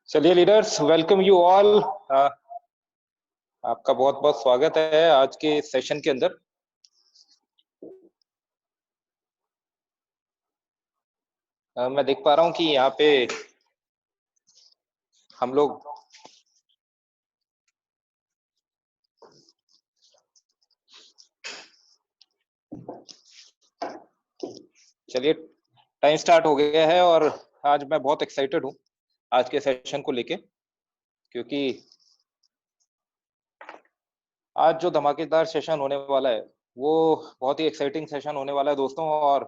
चलिए leaders, welcome you all. आपका बहुत बहुत स्वागत है आज के सेशन के अंदर। मैं देख पा रहा हूं कि यहाँ पे हम लोग चलिए टाइम स्टार्ट हो गया है और आज मैं बहुत एक्साइटेड हूँ आज के सेशन को लेके, क्योंकि आज जो धमाकेदार सेशन होने वाला है वो बहुत ही एक्साइटिंग सेशन होने वाला है दोस्तों। और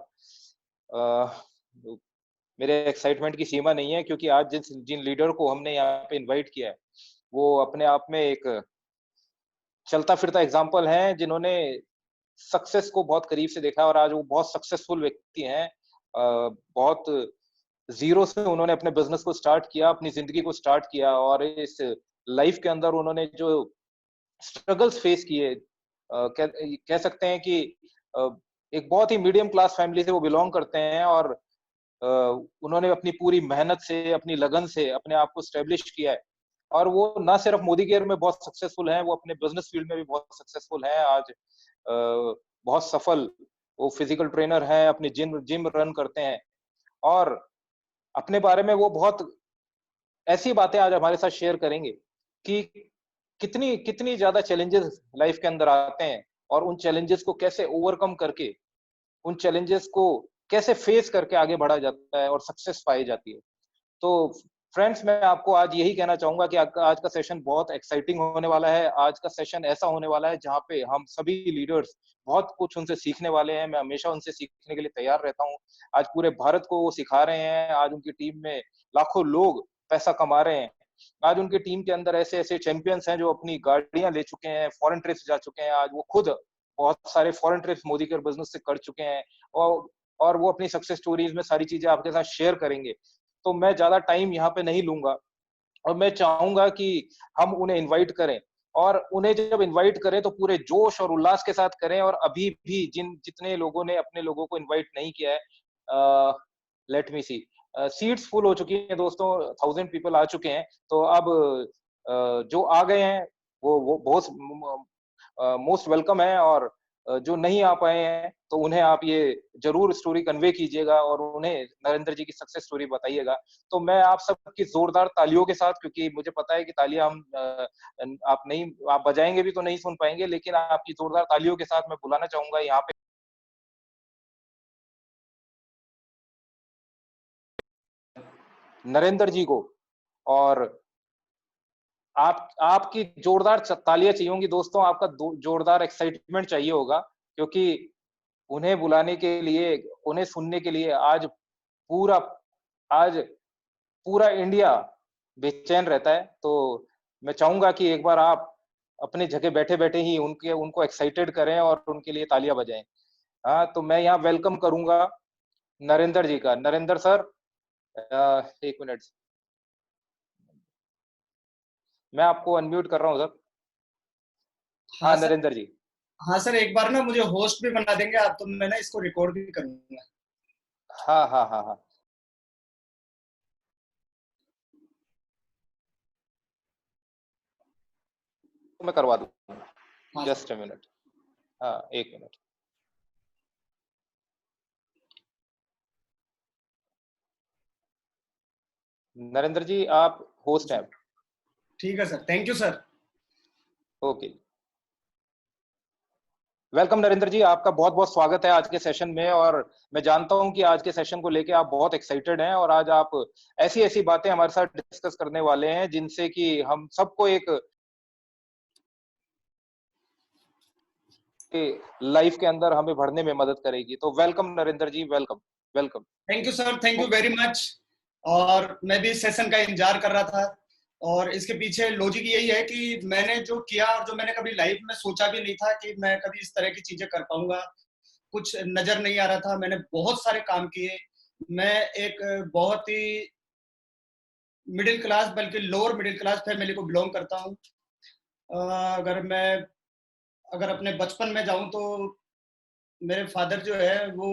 अ, मेरे एक्साइटमेंट की सीमा नहीं है, क्योंकि आज जिन लीडर को हमने यहाँ पे इनवाइट किया है वो अपने आप में एक चलता फिरता एग्जाम्पल है, जिन्होंने सक्सेस को बहुत करीब से देखा और आज वो बहुत सक्सेसफुल व्यक्ति हैं। बहुत ज़ीरो से उन्होंने अपने बिज़नेस को स्टार्ट किया, अपनी ज़िंदगी को स्टार्ट किया और इस लाइफ़ के अंदर उन्होंने जो स्ट्रगल्स फेस किए, कह कह सकते हैं कि अ, एक बहुत ही मीडियम क्लास फैमिली से वो बिलॉन्ग करते हैं और अ, उन्होंने अपनी पूरी मेहनत से, अपनी लगन से अपने आप को एस्टेब्लिश किया है। और वो ना सिर्फ मोदी केयर में बहुत सक्सेसफुल हैं, वो अपने बिज़नेस फील्ड में भी बहुत सक्सेसफुल हैं। आज बहुत सफल वो फिजिकल ट्रेनर हैं, अपनी जिम जिम रन करते हैं और अपने बारे में वो बहुत ऐसी बातें आज हमारे साथ शेयर करेंगे कि कितनी कितनी ज़्यादा चैलेंजेस लाइफ के अंदर आते हैं और उन चैलेंजेस को कैसे ओवरकम करके, उन चैलेंजेस को कैसे फेस करके आगे बढ़ा जाता है और सक्सेस पाई जाती है। तो फ्रेंड्स, मैं आपको आज यही कहना चाहूँगा कि आज आज का सेशन बहुत एक्साइटिंग होने वाला है। आज का सेशन ऐसा होने वाला है जहाँ पे हम सभी लीडर्स बहुत कुछ उनसे सीखने वाले हैं। मैं हमेशा उनसे सीखने के लिए तैयार रहता हूँ। आज पूरे भारत को वो सिखा रहे हैं। आज उनकी टीम में लाखों लोग पैसा कमा रहे हैं। आज उनकी टीम के अंदर ऐसे-ऐसे चैंपियंस हैं जो अपनी गाड़ियाँ ले चुके हैं, फॉरेन ट्रिप्स जा चुके हैं। आज वो खुद बहुत सारे foreign trips Modi care business से कर चुके हैं और और वो अपनी सक्सेस स्टोरीज़ में सारी चीज़ें आपके साथ शेयर करेंगे। तो मैं ज़्यादा टाइम यहाँ पे नहीं लूँगा और मैं चाहूँगा कि हम उन्हें इनवाइट करें और उन्हें जब इनवाइट करें तो पूरे जोश और उल्लास के साथ करें। और अभी भी जितने लोगों ने अपने लोगों को इनवाइट नहीं किया है, लेट मी सी, सीट्स फुल हो चुकी हैं दोस्तों, 1000 पीपल आ चुके हैं। तो अब जो आ गए हैं वो बहुत मोस्ट वेलकम है और जो नहीं आ पाए हैं तो उन्हें आप ये ज़रूर स्टोरी कन्वे कीजिएगा और उन्हें नरेंद्र जी की सक्सेस स्टोरी बताइएगा। तो मैं आप सबकी ज़ोरदार तालियों के साथ, क्योंकि मुझे पता है कि तालियाँ हम आप नहीं, आप बजाएँगे भी तो नहीं सुन पाएँगे, लेकिन आपकी ज़ोरदार तालियों के साथ मैं बुलाना चाहूँगा यहाँ पे नरेंद्र जी को। और आपकी जोरदार तालियाँ चाहिए होंगी दोस्तों, आपका जोरदार एक्साइटमेंट चाहिए होगा, क्योंकि उन्हें बुलाने के लिए, उन्हें सुनने के लिए पूरा आज पूरा इंडिया बेचैन रहता है। तो मैं चाहूँगा कि एक बार आप अपनी जगह बैठे-बैठे ही उनके उनको एक्साइटेड करें और उनके लिए तालियाँ बजाएँ। हाँ, तो मैं यहाँ वेलकम करूँगा नरेंद्र जी का। नरेंद्र सर, 1 मिनट, मैं आपको अनम्यूट कर रहा हूँ सर। हाँ हाँ, सर। नरेंद्र जी। हाँ सर, एक बार ना मुझे होस्ट भी बना देंगे आप, तो मैं ना इसको रिकॉर्ड भी करूंगा। हाँ, हाँ, हाँ, हाँ। तो मैं करवा दूँगा। हाँ सर। Just a minute. हाँ, 1 मिनट। नरेंद्र जी, आप होस्ट हैं। ठीक है sir, thank you sir. Okay. Welcome Narendra ji, आपका बहुत-बहुत स्वागत है आज के सेशन में। और मैं जानता हूँ कि आज के सेशन को लेके आप बहुत एक्साइटेड हैं और आज आप ऐसी-ऐसी बातें हमारे साथ डिस्कस करने वाले हैं जिनसे कि हम सबको एक लाइफ के अंदर हमें बढ़ने में मदद करेगी। तो welcome Narendra ji, welcome, welcome. Thank you sir, thank you oh very much. और मैं भी इस सेशन का इंतजार कर रहा था। और इसके पीछे लॉजिक यही है कि मैंने जो किया और जो मैंने कभी लाइफ में सोचा भी नहीं था कि मैं कभी इस तरह की चीजें कर पाऊंगा, कुछ नजर नहीं आ रहा था। मैंने बहुत सारे काम किए। मैं एक बहुत ही मिडिल क्लास, बल्कि लोअर मिडिल क्लास फैमिली को बिलोंग करता हूँ। अगर मैं अगर अपने बचपन में जाऊं तो मेरे फादर जो है वो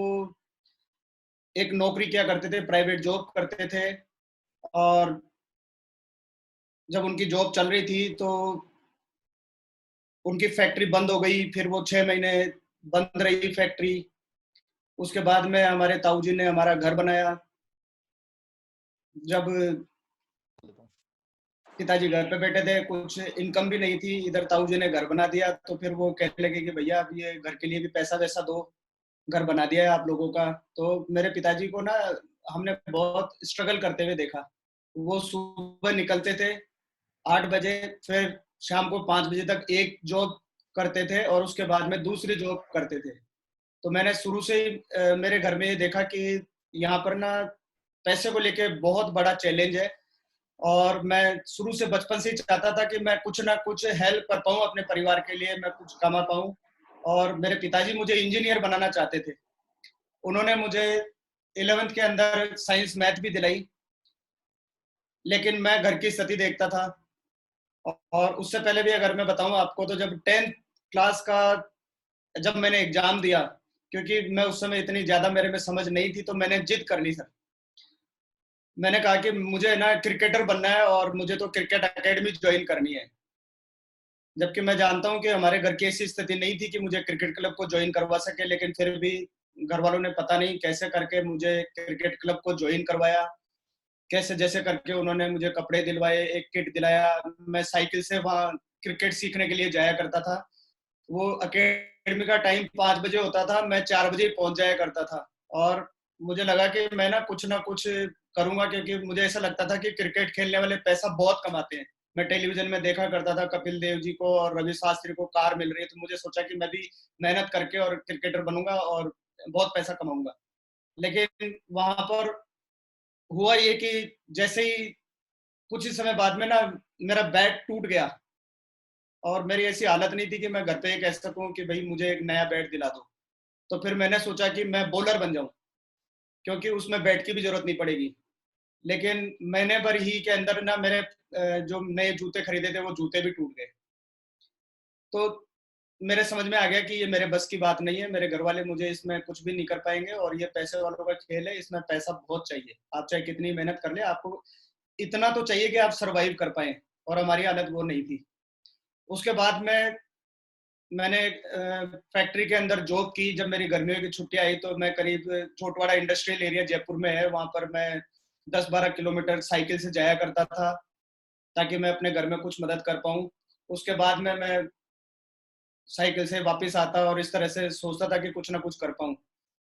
एक नौकरी किया करते थे, प्राइवेट जॉब करते थे। और जब उनकी जॉब चल रही थी तो उनकी फैक्ट्री बंद हो गई, फिर वो 6 महीने बंद रही फैक्ट्री। उसके बाद में हमारे ताऊ जी ने हमारा घर बनाया। जब पिताजी घर पे बैठे थे, कुछ इनकम भी नहीं थी, इधर ताऊ जी ने घर बना दिया, तो फिर वो कहने लगे कि भैया अब ये घर के लिए भी पैसा वैसा दो, घर बना दिया है आप लोगों का। तो मेरे पिताजी को ना हमने बहुत स्ट्रगल करते हुए देखा। वो सुबह निकलते थे 8 बजे, फिर शाम को 5 बजे तक एक जॉब करते थे और उसके बाद में दूसरी जॉब करते थे। तो मैंने शुरू से ही मेरे घर में ये देखा कि यहाँ पर ना पैसे को लेके बहुत बड़ा चैलेंज है। और मैं शुरू से बचपन से ही चाहता था कि मैं कुछ ना कुछ हेल्प कर पाऊँ अपने परिवार के लिए, मैं कुछ कमा पाऊँ। और मेरे पिताजी मुझे इंजीनियर बनाना चाहते थे। उन्होंने मुझे 11th के अंदर साइंस मैथ भी दिलाई, लेकिन मैं घर की स्थिति देखता था। और उससे पहले भी अगर मैं बताऊं आपको, तो जब 10th क्लास का जब मैंने एग्जाम दिया, क्योंकि मैं उस समय इतनी ज्यादा मेरे में समझ नहीं थी, तो मैंने जिद कर ली सर। मैंने कहा कि मुझे ना क्रिकेटर बनना है और मुझे तो क्रिकेट एकेडमी ज्वाइन करनी है। जबकि मैं जानता हूं कि हमारे घर की ऐसी स्थिति नहीं थी कि मुझे क्रिकेट क्लब को ज्वाइन करवा सके, लेकिन फिर भी घर वालों ने पता नहीं कैसे करके मुझे क्रिकेट क्लब को ज्वाइन करवाया। कैसे जैसे करके उन्होंने मुझे कपड़े दिलवाए, एक किट दिलाया। मैं साइकिल से वहाँ क्रिकेट सीखने के लिए जाया करता था। वो अकेडमी का टाइम 5 बजे होता था, मैं 4 बजे पहुंच जाया करता था। और मुझे लगा कि मैं ना कुछ करूंगा, क्योंकि मुझे ऐसा लगता था कि क्रिकेट खेलने वाले पैसा बहुत कमाते हैं। मैं टेलीविजन में देखा करता था कपिल देव जी को और रवि शास्त्री को कार मिल रही है, तो मुझे सोचा कि मैं भी मेहनत करके और क्रिकेटर बनूंगा और बहुत पैसा कमाऊंगा। लेकिन वहां पर हुआ ये कि जैसे ही कुछ ही समय बाद में ना मेरा बैट टूट गया। और मेरी ऐसी हालत नहीं थी कि मैं घर पे ये कह सकूं कि भाई मुझे एक नया बैट दिला दो। तो फिर मैंने सोचा कि मैं बॉलर बन जाऊं, क्योंकि उसमें बैट की भी जरूरत नहीं पड़ेगी। लेकिन महीने भर ही के अंदर ना मेरे जो नए जूते खरीदे थे वो जूते भी टूट गए। तो मेरे समझ में आ गया कि ये मेरे बस की बात नहीं है, मेरे घर वाले मुझे इसमें कुछ भी नहीं कर पाएंगे और ये पैसे वालों का खेल है, इसमें पैसा बहुत चाहिए। आप चाहे कितनी मेहनत कर ले, आपको इतना तो चाहिए कि आप सरवाइव कर पाए। और हमारी हालत वो नहीं थी। उसके बाद में मैंने फैक्ट्री के अंदर जॉब की। जब मेरी गर्मियों की छुट्टी आई तो मैं करीब छोटवाड़ा इंडस्ट्रियल एरिया जयपुर में है, वहां पर मैं 10-12 किलोमीटर साइकिल से जाया करता था, ताकि मैं अपने घर में कुछ मदद कर पाऊँ। उसके बाद में मैं साइकिल से वापस आता और इस तरह से सोचता था कि कुछ ना कुछ कर पाऊँ।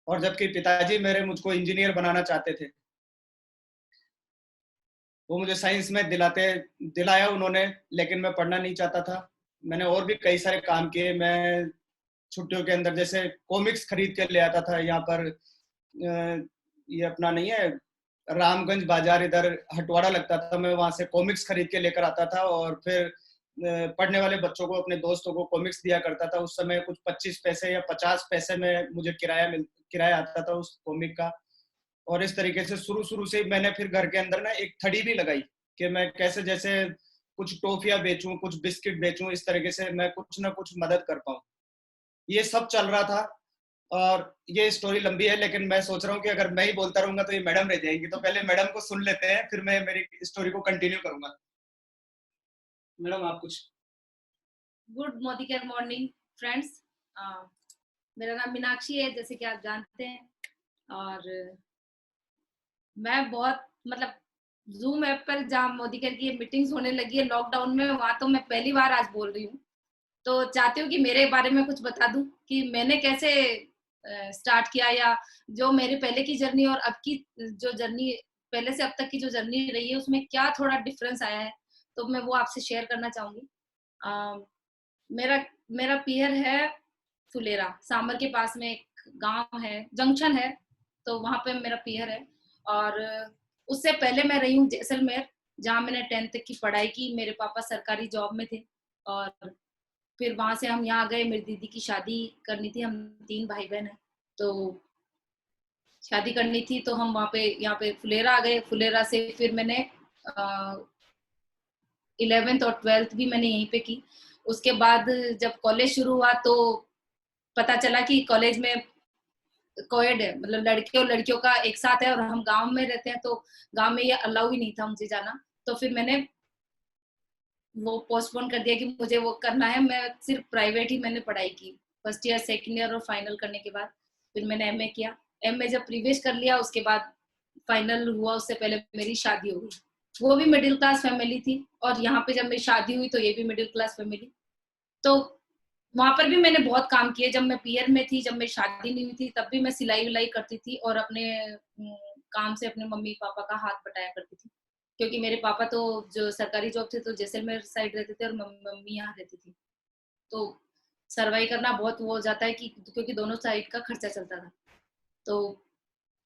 और जबकि पिताजी मेरे मुझको इंजीनियर बनाना चाहते थे, वो मुझे साइंस में दिलाया उन्होंने, लेकिन मैं पढ़ना नहीं चाहता था। मैंने और भी कई सारे काम किए। मैं छुट्टियों के अंदर जैसे कॉमिक्स खरीद के ले आता था। यहाँ पर ये अपना नहीं है, रामगंज बाजार इधर हटवाड़ा लगता था, मैं वहां से कॉमिक्स खरीद के लेकर आता था और फिर पढ़ने वाले बच्चों को, अपने दोस्तों को कॉमिक्स दिया करता था। उस समय कुछ 25 पैसे या 50 पैसे में मुझे किराया आता था उस कॉमिक का। और इस तरीके से शुरू शुरू से मैंने फिर घर के अंदर ना एक थड़ी भी लगाई कि मैं कैसे जैसे कुछ टॉफियां बेचूं, कुछ बिस्किट बेचूं, इस तरीके से मैं कुछ ना कुछ मदद कर पाऊं। ये सब चल रहा था। और ये स्टोरी लंबी है, लेकिन मैं सोच रहा हूँ कि अगर मैं ही बोलता रहूंगा तो ये मैडम रह जाएंगी, तो पहले मैडम को सुन लेते हैं, फिर मैं मेरी स्टोरी को कंटिन्यू करूंगा। मैडम आप कुछ। गुड मोदिकर मॉर्निंग फ्रेंड्स। मेरा नाम मीनाक्षी है, जैसे कि आप जानते हैं। और मैं बहुत मतलब जूम ऐप पर जहाँ मोदिकर की मीटिंग्स होने लगी है लॉकडाउन में, वहां तो मैं पहली बार आज बोल रही हूँ। तो चाहती हूँ कि मेरे बारे में कुछ बता दूं कि मैंने कैसे स्टार्ट किया, या जो मेरे पहले की जर्नी और अब की जो जर्नी, पहले से अब तक की जो जर्नी रही है, उसमें क्या थोड़ा डिफरेंस आया है, तो मैं वो आपसे शेयर करना चाहूंगी। मेरा मेरा पीहर है फुलेरा, सामर के पास में एक गांव है, जंक्शन है, तो वहां पे मेरा पीहर है। और उससे पहले मैं रही हूँ जैसलमेर, जहाँ मैंने 10th तक की पढ़ाई की। मेरे पापा सरकारी जॉब में थे और फिर वहां से हम यहाँ गए। मेरी दीदी की शादी करनी थी, हम 3 भाई बहन हैं, तो शादी करनी थी, तो हम वहाँ पे यहाँ पे फुलेरा आ गए। फुलेरा से फिर मैंने 11th और 12th भी मैंने यहीं पे की। उसके बाद जब कॉलेज शुरू हुआ तो पता चला कि कॉलेज में कोएड है, मतलब लड़के और लड़कियों का एक साथ है, और हम गांव में रहते हैं, तो गांव में ये अलाउ ही नहीं था मुझे जाना। तो फिर मैंने वो पोस्टपोन कर दिया कि मुझे वो करना है। मैं सिर्फ प्राइवेट ही मैंने पढ़ाई की, फर्स्ट ईयर, सेकंड ईयर और फाइनल करने के बाद फिर मैंने एमए किया। एमए जब प्रीवियस कर लिया, उसके बाद फाइनल हुआ, उससे पहले मेरी शादी हो गई। वो भी मिडिल क्लास फैमिली थी, और यहाँ पे जब मेरी शादी हुई तो ये भी मिडिल क्लास फैमिली। तो वहां पर भी मैंने बहुत काम किए। जब मैं पीयर में थी, जब मेरी शादी नहीं हुई थी, तब भी मैं सिलाई विलाई करती थी और अपने काम से अपने मम्मी पापा का हाथ बटाया करती थी, क्योंकि मेरे पापा तो जो सरकारी जॉब थे तो जैसलमेर साइड रहते थे और मम्मी यहाँ रहती थी। तो सर्वाइव करना बहुत वो हो जाता है कि क्योंकि दोनों साइड का खर्चा चलता था। तो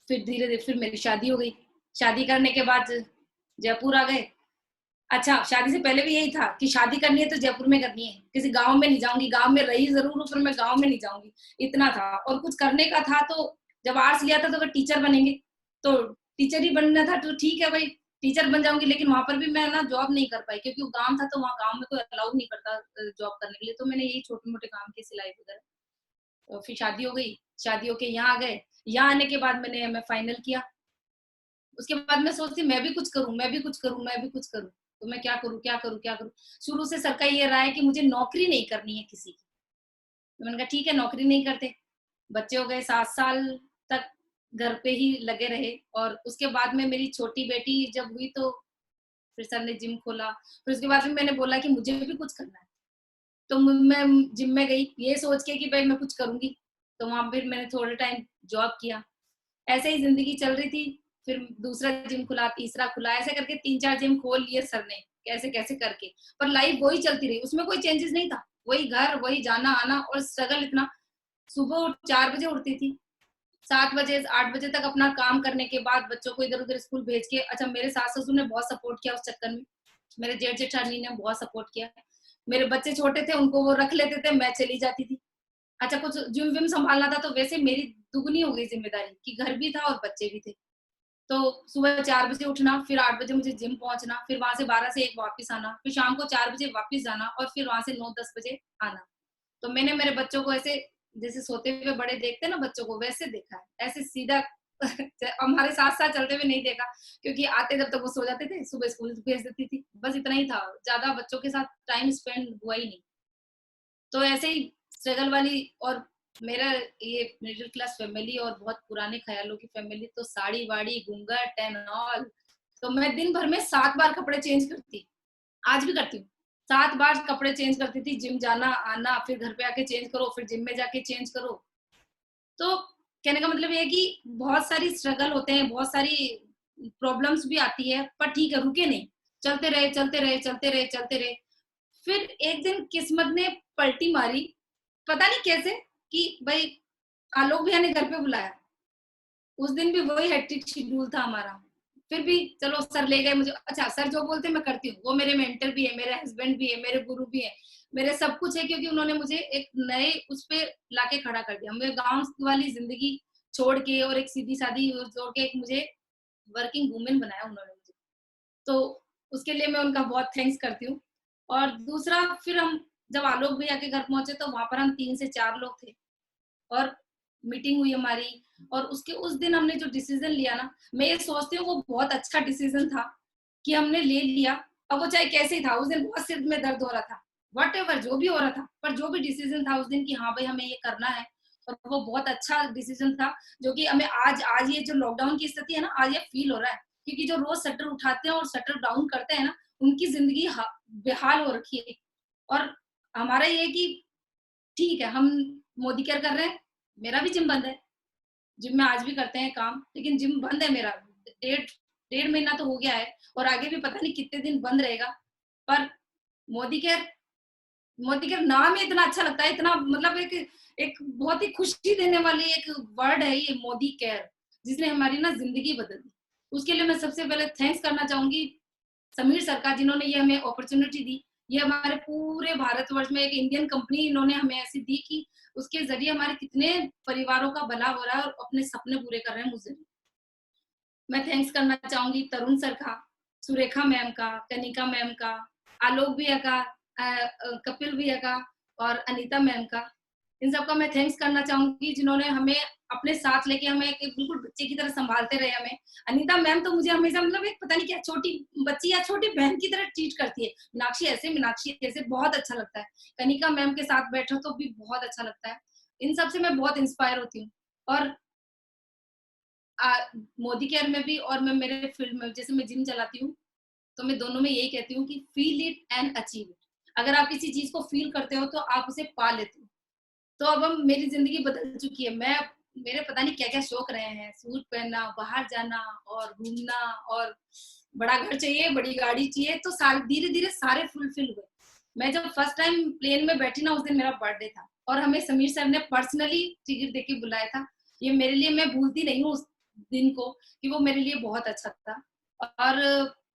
फिर धीरे धीरे फिर मेरी शादी हो गई। शादी करने के बाद जयपुर आ गए। अच्छा, शादी से पहले भी यही था कि शादी करनी है तो जयपुर में करनी है, किसी गांव में नहीं जाऊंगी। गांव में रही जरूर हूँ, पर मैं गांव में नहीं जाऊंगी, इतना था। और कुछ करने का था तो जब आर्ट्स लिया था तो अगर टीचर बनेंगे तो टीचर ही बनना था, तो ठीक है भाई टीचर बन जाऊंगी। लेकिन वहां पर भी मैं ना जॉब नहीं कर पाई, क्योंकि वो गांव था तो वहाँ गांव में कोई अलाउ नहीं करता जॉब करने के लिए। तो मैंने यही छोटे मोटे काम किए, सिलाई वगैरह। तो फिर शादी हो गई, शादी होके यहाँ आ गए। यहाँ आने के बाद मैंने एमए फाइनल किया। उसके बाद मैं सोचती मैं भी कुछ करूं, मैं भी कुछ करूं, मैं भी कुछ करूं। तो मैं क्या करूं, क्या करूं, क्या करूं। शुरू से सर का ये रहा है कि मुझे नौकरी नहीं करनी है किसी की। तो मैंने कहा ठीक है, नौकरी नहीं करते। बच्चे हो गए, 7 साल तक घर पे ही लगे रहे। और उसके बाद में मेरी छोटी बेटी जब हुई तो फिर सर ने जिम खोला। फिर उसके बाद में मैंने बोला कि मुझे भी कुछ करना है। तो मैं जिम में गई ये सोच के कि भाई मैं कुछ करूंगी। तो वहां फिर मैंने थोड़े टाइम जॉब किया। ऐसे ही जिंदगी चल रही थी। फिर दूसरा जिम खुला, तीसरा खुला, ऐसे करके 3-4 जिम खोल लिए सर ने, कैसे कैसे करके। पर लाइफ वही चलती रही, उसमें कोई चेंजेस नहीं था। वही घर, वही जाना आना और स्ट्रगल इतना। सुबह 4 बजे उठती थी, 7 बजे 8 बजे तक अपना काम करने के बाद बच्चों को इधर उधर स्कूल भेज के। अच्छा, मेरे सास ससुर ने बहुत सपोर्ट किया उस चक्कर में। मेरे जेठ जेठानी ने बहुत सपोर्ट किया। मेरे बच्चे छोटे थे, उनको वो रख लेते थे, मैं चली जाती थी। अच्छा, कुछ जिम विम संभालना था तो वैसे मेरी दुगनी हो गई जिम्मेदारी कि घर भी था और बच्चे भी थे। तो सुबह 4 बजे उठना, फिर 8 बजे मुझे जिम पहुंचना, फिर वहां से 12 से 1 वापस आना, फिर शाम को 4 बजे वापस जाना, और फिर वहां से 9-10 बजे आना। तो मैंने मेरे बच्चों को ऐसे जैसे सोते हुए बड़े देखते ना बच्चों को, वैसे देखा है, ऐसे सीधा हमारे साथ साथ चलते हुए नहीं देखा, क्योंकि आते जब तक वो सो जाते थे, सुबह स्कूल भेज देती थी, बस इतना ही था। ज्यादा बच्चों के साथ टाइम स्पेंड हुआ ही नहीं। तो ऐसे ही स्ट्रगल वाली। और मेरा ये मिडिल क्लास फैमिली और बहुत पुराने ख्यालों की फैमिली, तो साड़ी वाड़ी घूंघट एंड ऑल। तो मैं दिन भर में 7 बार कपड़े चेंज करती, आज भी करती हूँ। 7 बार कपड़े चेंज करती थी, जिम जाना आना, फिर घर पे आके चेंज करो, फिर जिम में जाके चेंज करो। तो कहने का मतलब ये है कि बहुत सारी स्ट्रगल होते हैं, बहुत सारी प्रॉब्लम्स भी आती है, पर ठीक है, रुके नहीं, चलते रहे चलते रहे चलते रहे चलते रहे। फिर एक दिन किस्मत ने पलटी मारी, पता नहीं कैसे, कि भाई आलोक भैया ने घर पे बुलाया। उस दिन भी वही हेक्टिक शेड्यूल था हमारा। फिर भी चलो सर ले गए मुझे। अच्छा, सर जो बोलते मैं करती हूँ, वो मेरे मेंटर भी है, मेरे हस्बैंड भी है, मेरे गुरु भी है, मेरे सब कुछ है, क्योंकि उन्होंने मुझे एक नए उस पे लाके खड़ा कर दिया। मेरे गांव वाली जिंदगी छोड़ के और एक सीधी सादी जोड़ के एक मुझे वर्किंग वुमेन बनाया उन्होंने मुझे। तो उसके लिए मैं उनका बहुत थैंक्स करती हूँ। और दूसरा, फिर हम जब आलोक भैया के घर पहुंचे तो वहां पर हम 3 से 4 लोग थे, और मीटिंग हुई हमारी। और उसके उस दिन हमने जो डिसीजन लिया ना, मैं ये सोचती हूँ वो बहुत अच्छा डिसीजन था कि हमने ले लिया। अब वो चाहे कैसे ही था, उस दिन बहुत सिर में दर्द हो रहा था, वट एवर जो भी हो रहा था, पर जो भी डिसीजन था उस दिन कि हाँ भाई हमें ये करना है, और वो बहुत अच्छा डिसीजन था। जो कि हमें आज आज ये जो लॉकडाउन की स्थिति है ना, आज ये फील हो रहा है, क्योंकि जो रोज शटर उठाते हैं और शटर डाउन करते हैं ना, उनकी जिंदगी बेहाल हो रखी है। और हमारा ये कि ठीक है, हम मोदी केयर कर रहे हैं, मेरा भी जिम बंद है, जिम में आज भी करते हैं काम, लेकिन जिम बंद है मेरा। डेढ़ डेढ़ महीना तो हो गया है, और आगे भी पता नहीं कितने दिन बंद रहेगा। पर मोदी केयर, मोदी केयर नाम ही इतना अच्छा लगता है, इतना मतलब एक एक बहुत ही खुशी देने वाली एक वर्ड है ये मोदी केयर, जिसने हमारी ना जिंदगी बदल दी। उसके लिए मैं सबसे पहले थैंक्स करना चाहूंगी समीर सर का, जिन्होंने ये हमें अपॉर्चुनिटी दी। ये हमारे पूरे भारतवर्ष में एक इंडियन कंपनी इन्होंने हमें ऐसी दी कि उसके जरिए हमारे कितने परिवारों का भला हो रहा है और अपने सपने पूरे कर रहे हैं मुझे। मैं थैंक्स करना चाहूंगी तरुण सर का, सुरेखा मैम का, कनिका मैम का, आलोक भैया का, कपिल भैया का और अनीता मैम का। इन सबका मैं थैंक्स करना चाहूंगी, जिन्होंने हमें अपने साथ लेके हमें एक बिल्कुल बच्चे की तरह संभालते रहे हमें। अनीता मैम तो मुझे हमेशा मतलब एक पता नहीं क्या छोटी बच्ची या छोटी बहन की तरह ट्रीट करती है। मीनाक्षी ऐसे बहुत अच्छा लगता है। कनिका मैम के साथ बैठो तो भी बहुत अच्छा लगता है। इन सब से मैं बहुत इंस्पायर होती हूँ। और मोदी केयर में भी और मैं मेरे फील्ड में, जैसे मैं जिम चलाती हूँ, तो मैं दोनों में यही कहती हूँ कि feel it and achieve it. अगर आप किसी चीज को फील करते हो तो आप उसे पा लेते हो। तो अब हम मेरी जिंदगी बदल चुकी है। मैं मेरे पता नहीं क्या क्या शौक रहे हैं, सूट पहनना, बाहर जाना और घूमना, और बड़ा घर चाहिए, बड़ी गाड़ी चाहिए, तो सारे धीरे धीरे सारे फुलफिल हुए। मैं जब फर्स्ट टाइम प्लेन में बैठी ना, उस दिन मेरा बर्थडे था और हमें समीर सर ने पर्सनली टिकट देके बुलाया था। ये मेरे लिए, मैं भूलती नहीं हूँ उस दिन को, कि वो मेरे लिए बहुत अच्छा था। और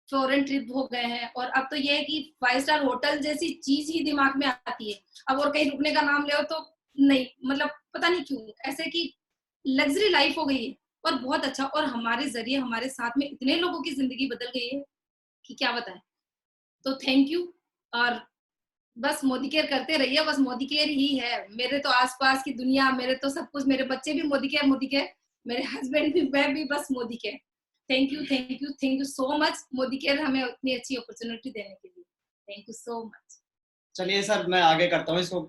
फॉरेन ट्रिप हो गए हैं, और अब तो ये है कि 5 स्टार होटल जैसी चीज ही दिमाग में आती है। अब और कहीं रुकने का नाम ले तो नहीं, मतलब पता नहीं क्यों ऐसे कि लग्जरी लाइफ हो गई है। और बहुत अच्छा, और हमारे जरिए हमारे साथ में इतने लोगों की जिंदगी बदल गई है कि क्या बताएं। तो थैंक यू। और बस मोदी केयर करते रहिए, बस मोदी केयर ही है। मेरे तो आसपास की दुनिया, मेरे तो सब कुछ, मेरे बच्चे भी मोदी केयर मोदी केयर, मेरे हस्बैंड भी, मैं भी बस Modi care. Thank you thank you thank you so much Modi care, हमें इतनी अच्छी अपॉर्चुनिटी देने के लिए। Thank you so much. चलिए सर, मैं आगे करता हूँ इसको।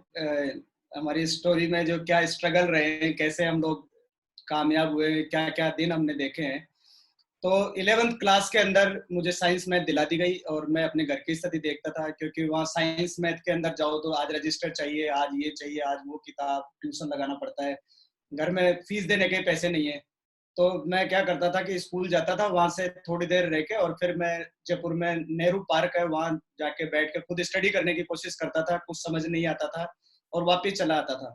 हमारी स्टोरी में जो क्या स्ट्रगल रहे हैं, कैसे हम लोग कामयाब हुए, क्या क्या दिन हमने देखे हैं। तो 11th क्लास के अंदर मुझे साइंस मैथ दिला दी गई, और मैं अपने घर की स्थिति देखता था, क्योंकि वहाँ साइंस मैथ के अंदर जाओ तो आज रजिस्टर चाहिए, आज ये चाहिए, आज वो किताब, ट्यूशन लगाना पड़ता है, घर में फीस देने के पैसे नहीं है। तो मैं क्या करता था कि स्कूल जाता था, वहां से थोड़ी देर रह के, और फिर मैं जयपुर में नेहरू पार्क है, वहां जाके बैठ के खुद स्टडी करने की कोशिश करता था। कुछ समझ नहीं आता था और वापस चला आता था।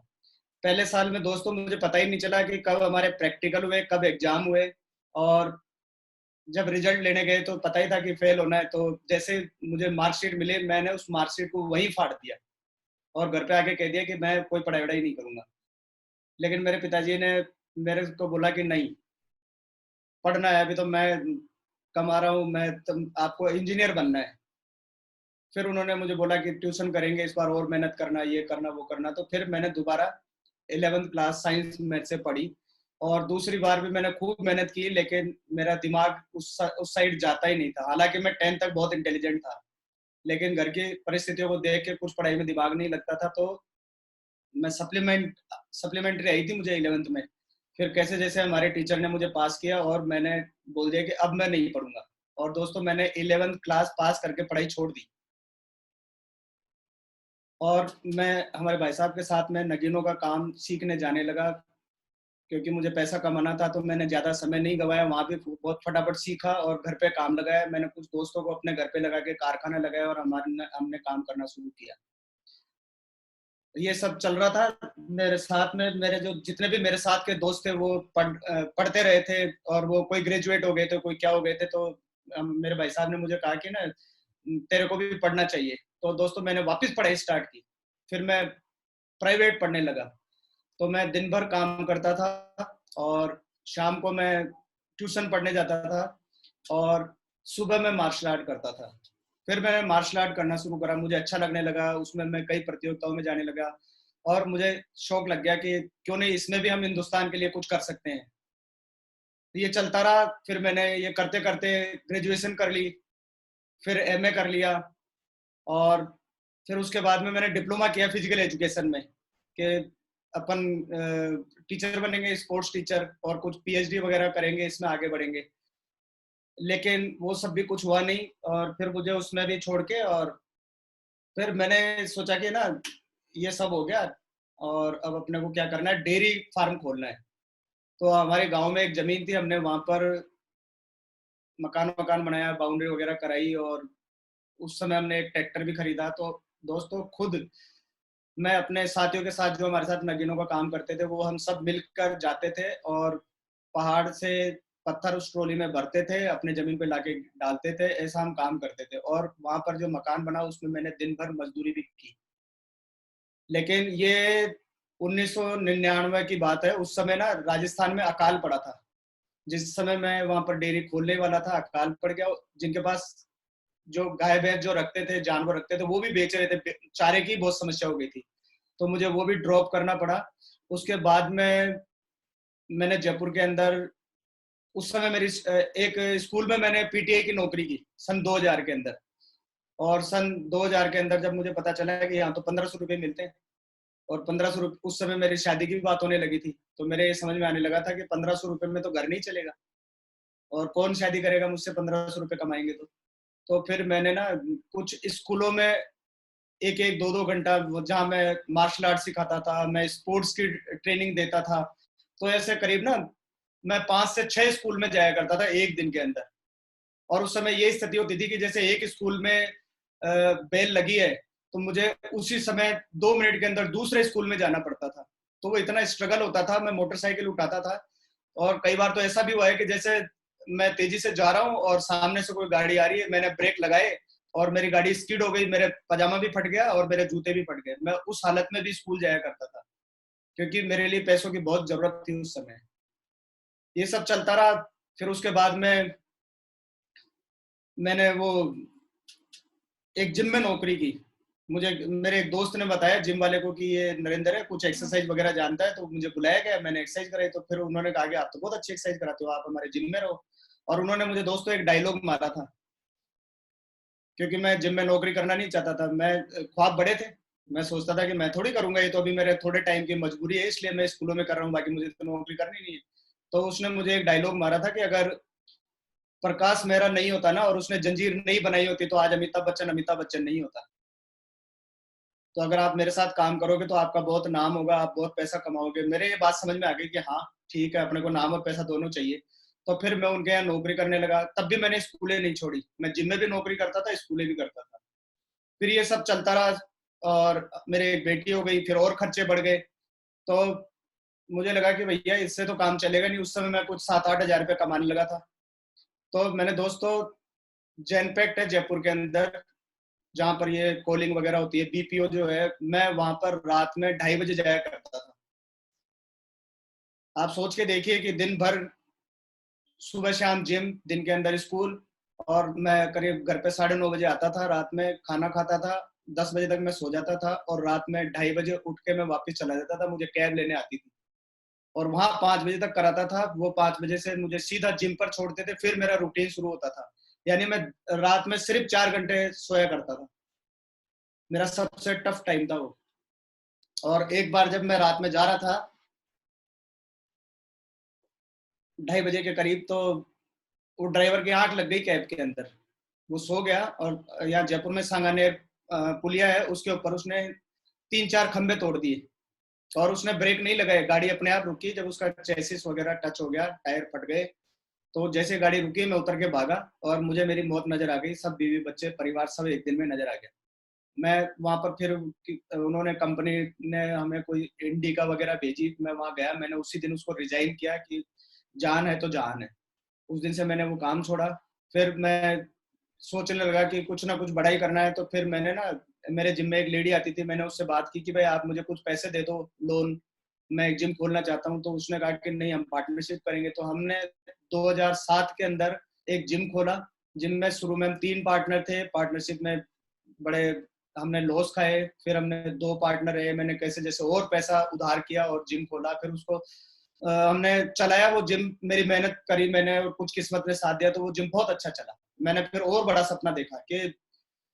पहले साल में दोस्तों मुझे पता ही नहीं चला कि कब हमारे प्रैक्टिकल हुए, कब एग्जाम हुए, और जब रिजल्ट लेने गए तो पता ही था कि फेल होना है। तो जैसे मुझे मार्कशीट मिले, मैंने उस मार्कशीट को वहीं फाड़ दिया और घर पे आके कह दिया कि मैं कोई पढ़ाई वढ़ाई नहीं करूंगा। लेकिन मेरे पिताजी ने मेरे को बोला कि नहीं, पढ़ना है, अभी तो मैं कमा रहा हूँ, मैं तुम आपको इंजीनियर बनना है। फिर उन्होंने मुझे बोला कि ट्यूशन करेंगे, इस बार और मेहनत करना, ये करना वो करना। तो फिर मैंने दोबारा 11th क्लास साइंस मैथ से पढ़ी, और दूसरी बार भी मैंने खूब मेहनत की, लेकिन मेरा दिमाग उस साइड जाता ही नहीं था। हालांकि मैं 10th तक बहुत इंटेलिजेंट था, लेकिन घर की परिस्थितियों को देख के कुछ पढ़ाई में दिमाग नहीं लगता था। तो मैं सप्लीमेंट्री आई थी मुझे 11th में। फिर कैसे जैसे हमारे टीचर ने मुझे पास किया, और मैंने बोल दिया कि अब मैं नहीं पढ़ूंगा। और दोस्तों, मैंने 11th क्लास पास करके पढ़ाई छोड़ दी, और मैं हमारे भाई साहब के साथ में नगीनों का काम सीखने जाने लगा। क्योंकि मुझे पैसा कमाना था, तो मैंने ज़्यादा समय नहीं गवाया, वहाँ भी बहुत फटाफट सीखा और घर पे काम लगाया। मैंने कुछ दोस्तों को अपने घर पे लगा के कारखाना लगाया, और हमने काम करना शुरू किया। ये सब चल रहा था। मेरे साथ में मेरे जो जितने भी मेरे साथ के दोस्त थे, वो पढ़ते रहे थे, और वो कोई ग्रेजुएट हो गए थे, कोई क्या हो गए थे। तो मेरे भाई साहब ने मुझे कहा कि ना, तेरे को भी पढ़ना चाहिए। तो दोस्तों, मैंने वापस पढ़ाई स्टार्ट की। फिर मैं प्राइवेट पढ़ने लगा। तो मैं दिन भर काम करता था, और शाम को मैं ट्यूशन पढ़ने जाता था, और सुबह मैं मार्शल आर्ट करता था। फिर मैंने मार्शल आर्ट करना शुरू करा, मुझे अच्छा लगने लगा, उसमें मैं कई प्रतियोगिताओं में जाने लगा, और मुझे शौक लग गया कि क्यों नहीं, इसमें भी हम हिंदुस्तान के लिए कुछ कर सकते हैं। ये चलता रहा। फिर मैंने ये करते करते ग्रेजुएशन कर ली, फिर एमए कर लिया, और फिर उसके बाद में मैंने डिप्लोमा किया फिजिकल एजुकेशन में, कि अपन टीचर बनेंगे, स्पोर्ट्स टीचर, और कुछ पीएचडी वगैरह करेंगे, इसमें आगे बढ़ेंगे। लेकिन वो सब भी कुछ हुआ नहीं, और फिर मुझे उसमें भी छोड़ के, और फिर मैंने सोचा कि ना, ये सब हो गया, और अब अपने को क्या करना है, डेयरी फार्म खोलना है। तो हमारे गांव में एक जमीन थी, हमने वहां पर मकान बनाया, बाउंड्री वगैरह कराई, और उस समय हमने एक ट्रैक्टर भी खरीदा। तो दोस्तों, खुद मैं अपने साथियों के साथ, जो हमारे साथ नगीनों का काम करते थे, वो हम सब मिलकर जाते थे, और पहाड़ से पत्थर उस ट्रॉली में भरते थे, अपने जमीन पे लाके डालते थे। ऐसा हम काम करते थे, और वहां पर जो मकान बना, उसमें मैंने दिन भर मजदूरी भी की। लेकिन ये 1999 की बात है। उस समय ना, राजस्थान में अकाल पड़ा था। जिस समय मैं वहां पर डेयरी खोलने वाला था, अकाल पड़ गया। जिनके पास जो गाय भैंस जो रखते थे, जानवर रखते थे, वो भी बेच रहे थे, चारे की बहुत समस्या हो गई थी। तो मुझे वो भी ड्रॉप करना पड़ा। उसके बाद में मैंने जयपुर के अंदर उस समय मेरी एक स्कूल में मैंने पीटीआई की नौकरी की सन 2000 के अंदर। और सन 2000 के अंदर जब मुझे पता चला कि यहाँ तो 1500 रुपये मिलते हैं, और 1500 रुपये, उस समय मेरी शादी की भी बात होने लगी थी, तो मेरे ये समझ में आने लगा था कि 1500 रुपये में तो घर नहीं चलेगा, और कौन शादी करेगा मुझसे 1500 रुपये कमाएंगे तो फिर मैंने ना कुछ स्कूलों में एक एक दो दो घंटा, जहाँ मैं मार्शल आर्ट सिखाता था, मैं स्पोर्ट्स की ट्रेनिंग देता था, तो ऐसे करीब ना मैं 5 से 6 स्कूल में जाया करता था एक दिन के अंदर। और उस समय ये स्थिति होती थी कि जैसे एक स्कूल में बेल लगी है, तो मुझे उसी समय 2 मिनट के अंदर दूसरे स्कूल में जाना पड़ता था। तो वो इतना स्ट्रगल होता था, मैं मोटरसाइकिल उठाता था, और कई बार तो ऐसा भी हुआ है कि जैसे मैं तेजी से जा रहा हूँ और सामने से कोई गाड़ी आ रही है, मैंने ब्रेक लगाए और मेरी गाड़ी स्किड हो गई, मेरे पजामा भी फट गया और मेरे जूते भी फट गए। मैं उस हालत में भी स्कूल जाया करता था, क्योंकि मेरे लिए पैसों की बहुत जरूरत थी उस समय। ये सब चलता रहा। फिर उसके बाद में मैंने वो एक जिम में नौकरी की। मुझे मेरे एक दोस्त ने बताया जिम वाले को कि ये नरेंद्र है, कुछ एक्सरसाइज वगैरह जानता है, तो मुझे बुलाया गया, मैंने एक्सरसाइज कराई। तो फिर उन्होंने कहा कि आप तो बहुत अच्छी एक्सरसाइज कराते हो, आप हमारे जिम में रहो। और उन्होंने मुझे दोस्तों एक डायलॉग मारा था, क्योंकि मैं जिम में नौकरी करना नहीं चाहता था। मैं ख्वाब बड़े थे, मैं सोचता था कि मैं थोड़ी करूंगा, ये तो अभी मेरे थोड़े टाइम की मजबूरी है, इसलिए मैं स्कूलों में कर रहा हूँ, बाकी मुझे तो नौकरी करनी नहीं है। तो उसने मुझे एक डायलॉग मारा था कि अगर प्रकाश मेहरा नहीं होता ना, और उसने जंजीर नहीं बनाई होती, तो आज अमिताभ बच्चन नहीं होता। तो अगर आप मेरे साथ काम करोगे तो आपका बहुत नाम होगा, आप बहुत पैसा कमाओगे। मेरे ये बात समझ में आ गई कि हाँ ठीक है, अपने को नाम और पैसा दोनों चाहिए। तो फिर मैं उनके यहाँ नौकरी करने लगा। तब भी मैंने स्कूलें नहीं छोड़ी, मैं जिम में भी नौकरी करता था, स्कूलें भी करता था। फिर ये सब चलता रहा, और मेरे एक बेटी हो गई, फिर और खर्चे बढ़ गए। तो मुझे लगा कि भैया इससे तो काम चलेगा नहीं। उस समय मैं कुछ 7-8 हज़ार रुपये कमाने लगा था। तो मैंने दोस्तों, जैनपैक्ट है जयपुर के अंदर, जहाँ पर ये कॉलिंग वगैरह होती है, बीपीओ जो है, मैं वहां पर रात में 2:30 बजे जाया करता था। आप सोच के देखिए कि दिन भर सुबह शाम जिम, दिन के अंदर स्कूल, और मैं करीब घर पे 9:30 बजे आता था, रात में खाना खाता था, 10 बजे तक मैं सो जाता था, और रात में 2:30 बजे उठ के मैं वापस चला जाता था। मुझे कैब लेने आती थी, और वहां 5 बजे तक कराता था। वो 5 बजे से मुझे सीधा जिम पर छोड़ते थे, फिर मेरा रूटीन शुरू होता था। यानी मैं रात में सिर्फ 4 घंटे सोया करता था। मेरा सबसे टफ टाइम था वो। और एक बार जब मैं रात में जा रहा था 2:30 बजे के करीब, तो वो ड्राइवर की आंख लग गई कैब के अंदर, वो सो गया। और यहाँ जयपुर में सांगानेर पुलिया है, उसके ऊपर उसने 3-4 खंबे तोड़ दिए, और उसने ब्रेक नहीं लगाए, गाड़ी अपने आप रुकी। जब उसका चेसिस वगैरह टच हो गया, टायर फट गए, तो जैसे गाड़ी रुकी मैं उतर के भागा, और मुझे मेरी मौत नजर आ गई। सब बीवी बच्चे परिवार सब एक दिन में नजर आ गया। मैं वहां पर फिर उन्होंने, कंपनी ने हमें कोई इंडिका वगैरह भेजी, मैं वहां गया, मैंने उसी दिन उसको रिजाइन किया कि जान है तो जान है। उस दिन से मैंने वो काम छोड़ा। फिर मैं सोचने लगा कि कुछ ना कुछ बड़ा ही करना है। तो फिर मैंने ना, मेरे जिम में एक लेडी आती थी, मैंने उससे बात की कि भाई आप मुझे कुछ पैसे दे दो, लोन, मैं एक जिम खोलना चाहता हूँ। तो उसने कहा कि नहीं, हम पार्टनरशिप करेंगे। तो हमने 2007 के अंदर एक जिम खोला। जिम में शुरू में हम 3 पार्टनर थे, पार्टनरशिप में बड़े हमने लॉस खाए। फिर हमने 2 पार्टनर रहे, मैंने कैसे जैसे और पैसा उधार किया और जिम खोला। फिर उसको हमने चलाया वो जिम, मेरी मेहनत करी मैंने, और कुछ किस्मत ने साथ दिया, तो वो जिम बहुत अच्छा चला। मैंने फिर और बड़ा सपना देखा कि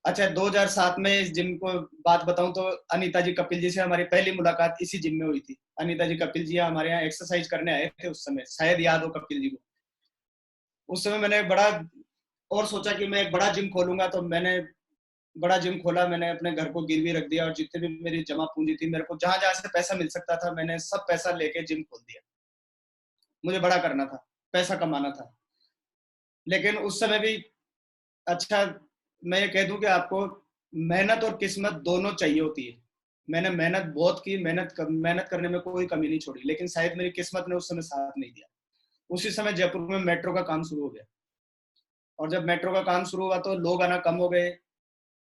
अच्छा, 2007 में इस जिम को बात बताऊं तो अनीता जी कपिल जी से हमारी पहली मुलाकात इसी जिम में हुई थी। अनीता जी कपिल जी हमारे यहाँ एक्सरसाइज करने आए थे उस समय, शायद याद हो कपिल जी को। उस समय मैंने बड़ा और सोचा कि मैं एक बड़ा जिम खोलूंगा, तो मैंने बड़ा जिम खोला। मैंने अपने घर को गिरवी रख दिया, और जितने भी मेरी जमा पूंजी थी, मेरे को जहां जहां से पैसा मिल सकता था, मैंने सब पैसा लेके जिम खोल दिया। मुझे बड़ा करना था, पैसा कमाना था। लेकिन उस समय भी, अच्छा, मैं ये कह दूं कि आपको मेहनत और किस्मत दोनों चाहिए होती है। मैंने मेहनत बहुत की, मेहनत करने में कोई कमी नहीं छोड़ी, लेकिन शायद मेरी किस्मत ने उस समय साथ नहीं दिया। उसी समय जयपुर में मेट्रो का काम शुरू हो गया, और जब मेट्रो का काम शुरू हुआ तो लोग आना कम हो गए,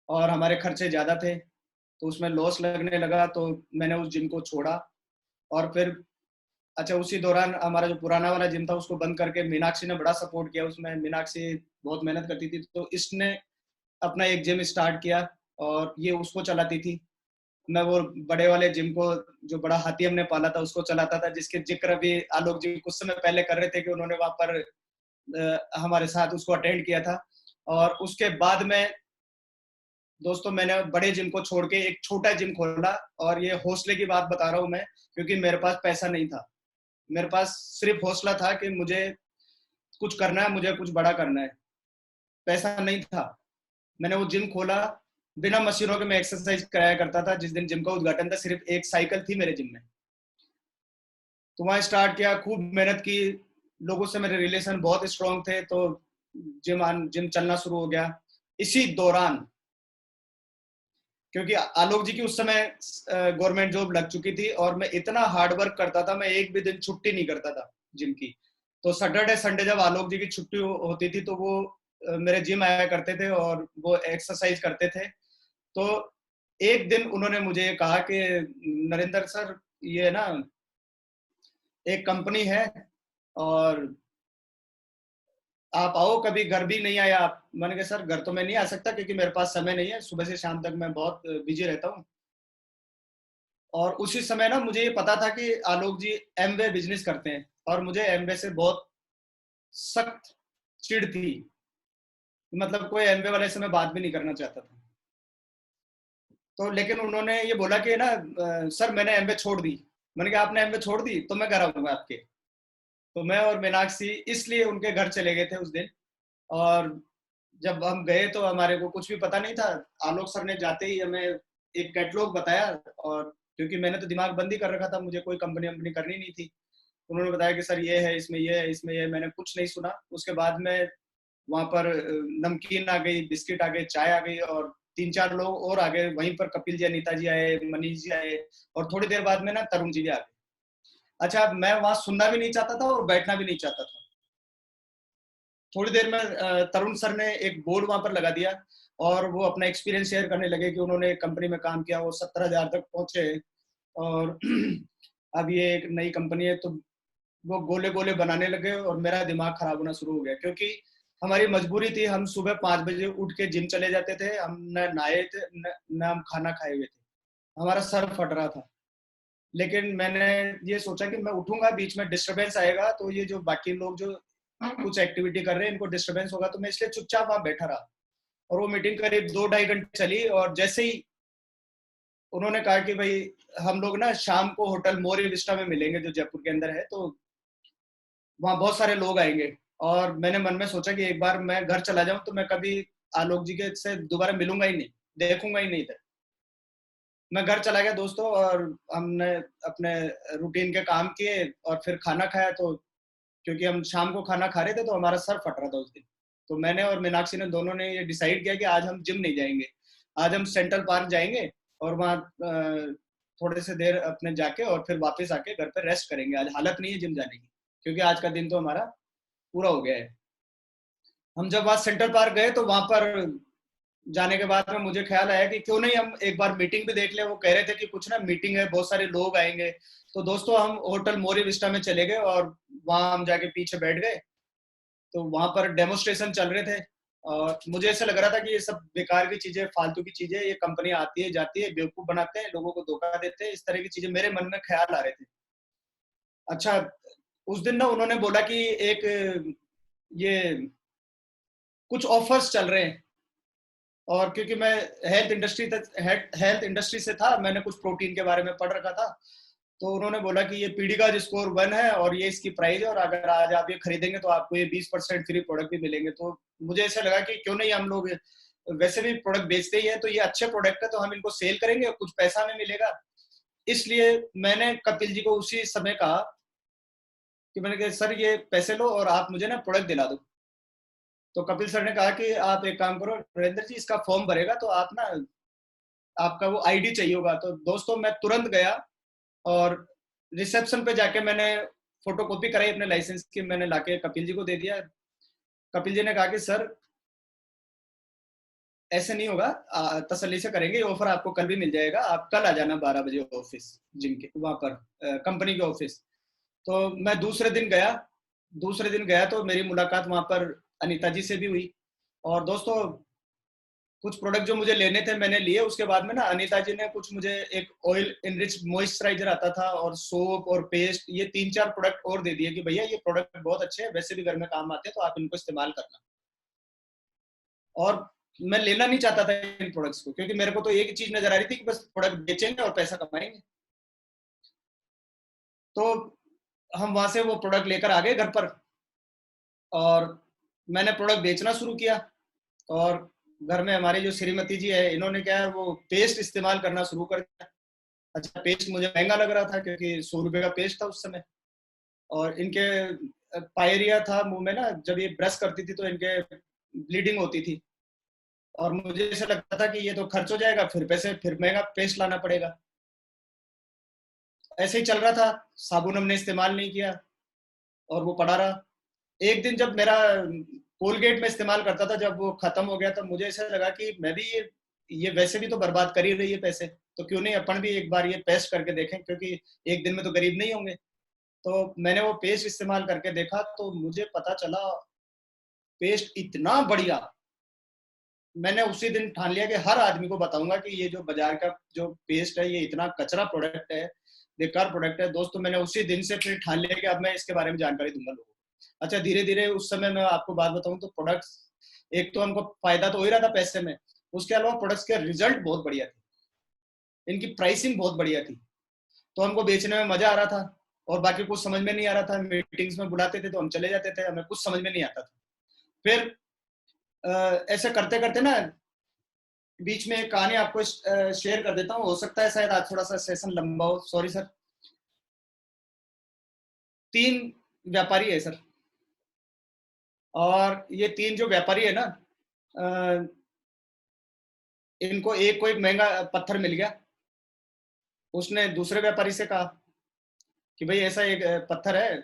और हमारे खर्चे ज्यादा थे, तो उसमें लॉस लगने लगा। तो मैंने उस जिम को छोड़ा। और फिर अच्छा, उसी दौरान हमारा जो पुराना वाला जिम था उसको बंद करके मीनाक्षी ने बड़ा सपोर्ट किया उसमें। मीनाक्षी बहुत मेहनत करती थी, तो इसने अपना एक जिम स्टार्ट किया, और ये उसको चलाती थी। मैं वो बड़े वाले जिम को, जो बड़ा हाथी हमने पाला था, उसको चलाता था, जिसके जिक्र भी आलोक जी कुछ समय पहले कर रहे थे कि उन्होंने वहां पर हमारे साथ उसको अटेंड किया था। और उसके बाद में दोस्तों मैंने बड़े जिम को छोड़ के एक छोटा जिम खोला, और ये हौसले की बात बता रहा हूँ मैं, क्योंकि मेरे पास पैसा नहीं था। मेरे पास सिर्फ हौसला था कि मुझे कुछ करना है, मुझे कुछ बड़ा करना है। पैसा नहीं था। मैंने वो जिम खोला, बिना मशीनों के मैं एक्सरसाइज कराया करता था। जिस दिन जिम का उद्घाटन था, सिर्फ एक साइकिल थी मेरे जिम में। तो वहां स्टार्ट किया, खूब मेहनत की, लोगों से मेरे रिलेशन बहुत स्ट्रांग थे, तो जिम चलना शुरू हो गया। इसी दौरान, क्योंकि आलोक जी की उस समय गवर्नमेंट जॉब लग चुकी थी, और मैं इतना हार्ड वर्क करता था, मैं एक भी दिन छुट्टी नहीं करता था जिम की। तो सैटरडे संडे जब आलोक जी की छुट्टी होती थी, तो वो मेरे जिम आया करते थे और वो एक्सरसाइज करते थे। तो एक दिन उन्होंने मुझे कहा कि नरेंद्र सर, ये ना एक कंपनी है, और आप आओ कभी। घर भी नहीं आया आप। मैंने कहा सर, घर तो मैं नहीं आ सकता, क्योंकि मेरे पास समय नहीं है, सुबह से शाम तक मैं बहुत बिजी रहता हूँ। और उसी समय ना मुझे ये पता था कि आलोक जी एमवे बिजनेस करते हैं, और मुझे एमवे से बहुत सख्त चिढ़ थी। मतलब कोई एमवे वाले से मैं बात भी नहीं करना चाहता था। तो लेकिन उन्होंने ये बोला कि ना सर, मैंने एमवे छोड़ दी। मैंने कहा आपने एमवे छोड़ दी, तो मैं घर आऊंगा आपके। तो मैं और मीनाक्षी इसलिए उनके घर चले गए थे उस दिन। और जब हम गए तो हमारे को कुछ भी पता नहीं था। आलोक सर ने जाते ही हमें एक कैटलॉग बताया, और क्योंकि मैंने तो दिमाग बंद ही कर रखा था, मुझे कोई कंपनी वंपनी करनी नहीं थी। उन्होंने बताया कि सर ये है, इसमें ये है, इसमें ये है। मैंने कुछ नहीं सुना। उसके बाद में वहां पर नमकीन आ गई, बिस्किट आ गए, चाय आ गई, और 3-4 लोग और आ गए वहीं पर। कपिल जी, अनीता जी आए, मनीष जी आए, और थोड़ी देर बाद में ना तरुण जी भी आ गए। अच्छा, मैं वहां सुनना भी नहीं चाहता था और बैठना भी नहीं चाहता था। थोड़ी देर में तरुण सर ने एक बोर्ड वहां पर लगा दिया, और वो अपना एक्सपीरियंस शेयर करने लगे कि उन्होंने कंपनी में काम किया, वो 70,000 तक पहुंचे, और अब ये एक नई कंपनी है। तो वो गोले गोले बनाने लगे, और मेरा दिमाग खराब होना शुरू हो गया, क्योंकि हमारी मजबूरी थी। हम सुबह 5 बजे उठ के जिम चले जाते थे, हम न नहाए थे, न हम खाना खाए हुए थे, हमारा सर फट रहा था। लेकिन मैंने ये सोचा कि मैं उठूंगा, बीच में डिस्टरबेंस आएगा, तो ये जो बाकी लोग जो कुछ एक्टिविटी कर रहे हैं, इनको डिस्टरबेंस होगा, तो मैं इसलिए चुपचाप वहां बैठा रहा। और वो मीटिंग करीब 2-2.5 घंटे चली, और जैसे ही उन्होंने कहा कि भाई हम लोग ना शाम को होटल मोरी विस्टा में मिलेंगे, जो जयपुर के अंदर है, तो वहां बहुत सारे लोग आएंगे। और मैंने मन में सोचा कि एक बार मैं घर चला जाऊं, तो मैं कभी आलोक जी के से दोबारा मिलूंगा ही नहीं, देखूंगा ही नहीं था। मैं घर चला गया दोस्तों, और हमने अपने रूटीन के काम किए, और फिर खाना खाया। तो क्योंकि हम शाम को खाना खा रहे थे, तो हमारा सर फट रहा था उस दिन। तो मैंने और मीनाक्षी ने दोनों ने ये डिसाइड किया कि आज हम जिम नहीं जाएंगे, आज हम सेंट्रल पार्क जाएंगे, और वहाँ थोड़े से देर अपने जाके और फिर वापस आके घर पर रेस्ट करेंगे। आज हालत नहीं है जिम जाने की, क्योंकि आज का दिन तो हमारा पूरा हो गया है। हम जब वहाँ सेंट्रल पार्क गए, तो वहां पर जाने के बाद में मुझे ख्याल आया कि क्यों नहीं हम एक बार मीटिंग भी देख ले। वो कह रहे थे कि कुछ ना मीटिंग है, बहुत सारे लोग आएंगे। तो दोस्तों हम होटल मोरी विस्टा में चले गए, और वहां हम जाके पीछे बैठ गए। तो वहां पर डेमोस्ट्रेशन चल रहे थे, और मुझे ऐसा लग रहा था कि ये सब बेकार की चीजें, फालतू की चीजें, ये कंपनी आती है जाती है, बेवकूफ बनाते हैं, लोगों को धोखा देते हैं, इस तरह की चीजें मेरे मन में ख्याल आ रहे थे। अच्छा, उस दिन ना उन्होंने बोला कि एक ये कुछ ऑफर्स चल रहे हैं। और क्योंकि मैं हेल्थ इंडस्ट्री से था, मैंने कुछ प्रोटीन के बारे में पढ़ रखा था। तो उन्होंने बोला कि ये पीडिका स्कोर 1 है, और ये इसकी प्राइस है, और अगर आज आप ये खरीदेंगे तो आपको ये 20% फ्री प्रोडक्ट भी मिलेंगे। तो मुझे ऐसा लगा कि क्यों नहीं, हम लोग वैसे भी प्रोडक्ट बेचते ही है, तो ये अच्छे प्रोडक्ट है, तो हम इनको सेल करेंगे और कुछ पैसा हमें मिलेगा। इसलिए मैंने कपिल जी को उसी समय कहा कि मैंने कहा सर, ये पैसे लो और आप मुझे ना प्रोडक्ट दिला दो। तो कपिल सर ने कहा कि आप एक काम करो नरेंद्र जी, इसका फॉर्म भरेगा तो आप ना, आपका वो आईडी चाहिए होगा। तो दोस्तों मैं तुरंत गया, और रिसेप्शन पे जाके मैंने फोटोकॉपी कराई अपने लाइसेंस की, मैंने लाके कपिल जी को दे दिया। कपिल जी ने कहा कि सर ऐसे नहीं होगा, तसल्ली से करेंगे, ऑफर आपको कल भी मिल जाएगा, आप कल आ जाना 12 बजे ऑफिस, जिम के वहां पर कंपनी के ऑफिस। तो मैं दूसरे दिन गया तो मेरी मुलाकात वहां पर अनीता जी से भी हुई। और दोस्तों कुछ प्रोडक्ट जो मुझे लेने थे मैंने लिए। उसके बाद में ना अनीता जी ने कुछ मुझे एक ऑयल इनरिच मॉइस्चराइजर आता था और सोप और पेस्ट, ये 3-4 प्रोडक्ट और दे दिए कि भैया ये प्रोडक्ट बहुत अच्छे हैं, वैसे भी घर में काम आते हैं, तो आप इनको इस्तेमाल करना। और मैं लेना नहीं चाहता था इन प्रोडक्ट्स को, क्योंकि मेरे को तो एक ही चीज नजर आ रही थी कि बस प्रोडक्ट बेचेंगे और पैसा कमाएंगे। तो हम वहां से वो प्रोडक्ट लेकर आ गए घर पर और मैंने प्रोडक्ट बेचना शुरू किया। और घर में हमारी जो श्रीमती जी है, इन्होंने क्या है वो पेस्ट इस्तेमाल करना शुरू कर दिया। अच्छा, पेस्ट मुझे महंगा लग रहा था क्योंकि 100 रुपए का पेस्ट था उस समय। और इनके पायरिया था मुंह में ना, जब ये ब्रश करती थी तो इनके ब्लीडिंग होती थी और मुझे ऐसा लगता था कि ये तो खर्च हो जाएगा, फिर महंगा पेस्ट लाना पड़ेगा। ऐसे ही चल रहा था, साबुन हमने इस्तेमाल नहीं किया और वो पड़ा रहा। एक दिन जब मेरा कोलगेट में इस्तेमाल करता था, जब वो खत्म हो गया, तब मुझे ऐसा लगा कि मैं भी ये वैसे भी तो बर्बाद कर ही रही है पैसे, तो क्यों नहीं अपन भी एक बार ये पेस्ट करके देखें, क्योंकि एक दिन में तो गरीब नहीं होंगे। तो मैंने वो पेस्ट इस्तेमाल करके देखा तो मुझे पता चला पेस्ट इतना बढ़िया। मैंने उसी दिन ठान लिया कि हर आदमी को बताऊंगा कि ये जो बाजार का जो पेस्ट है ये इतना कचरा प्रोडक्ट है, बेकार प्रोडक्ट है। दोस्तों, मैंने उसी दिन से फिर ठान लिया कि अब मैं इसके बारे में जानकारी दूंगा लोगों को। अच्छा, धीरे धीरे उस समय मैं आपको बात बताऊं तो प्रोडक्ट्स, एक तो हमको फायदा तो हो ही रहा था पैसे में, उसके अलावा प्रोडक्ट्स के रिजल्ट बहुत बढ़िया थे, इनकी प्राइसिंग बहुत बढ़िया थी, तो हमको बेचने में मजा आ रहा था। और बाकी कुछ समझ में नहीं आ रहा था, मीटिंग्स में बुलाते थे तो हम चले जाते थे, हमें कुछ समझ में नहीं आता था। फिर ऐसे करते करते ना, बीच में एक कहानी आपको शेयर कर देता हूँ, हो सकता है शायद आज थोड़ा सा सेशन लंबा हो, सॉरी सर। 3 व्यापारी है सर, और ये 3 जो व्यापारी है ना, इनको एक को एक महंगा पत्थर मिल गया। उसने दूसरे व्यापारी से कहा कि भाई ऐसा एक पत्थर है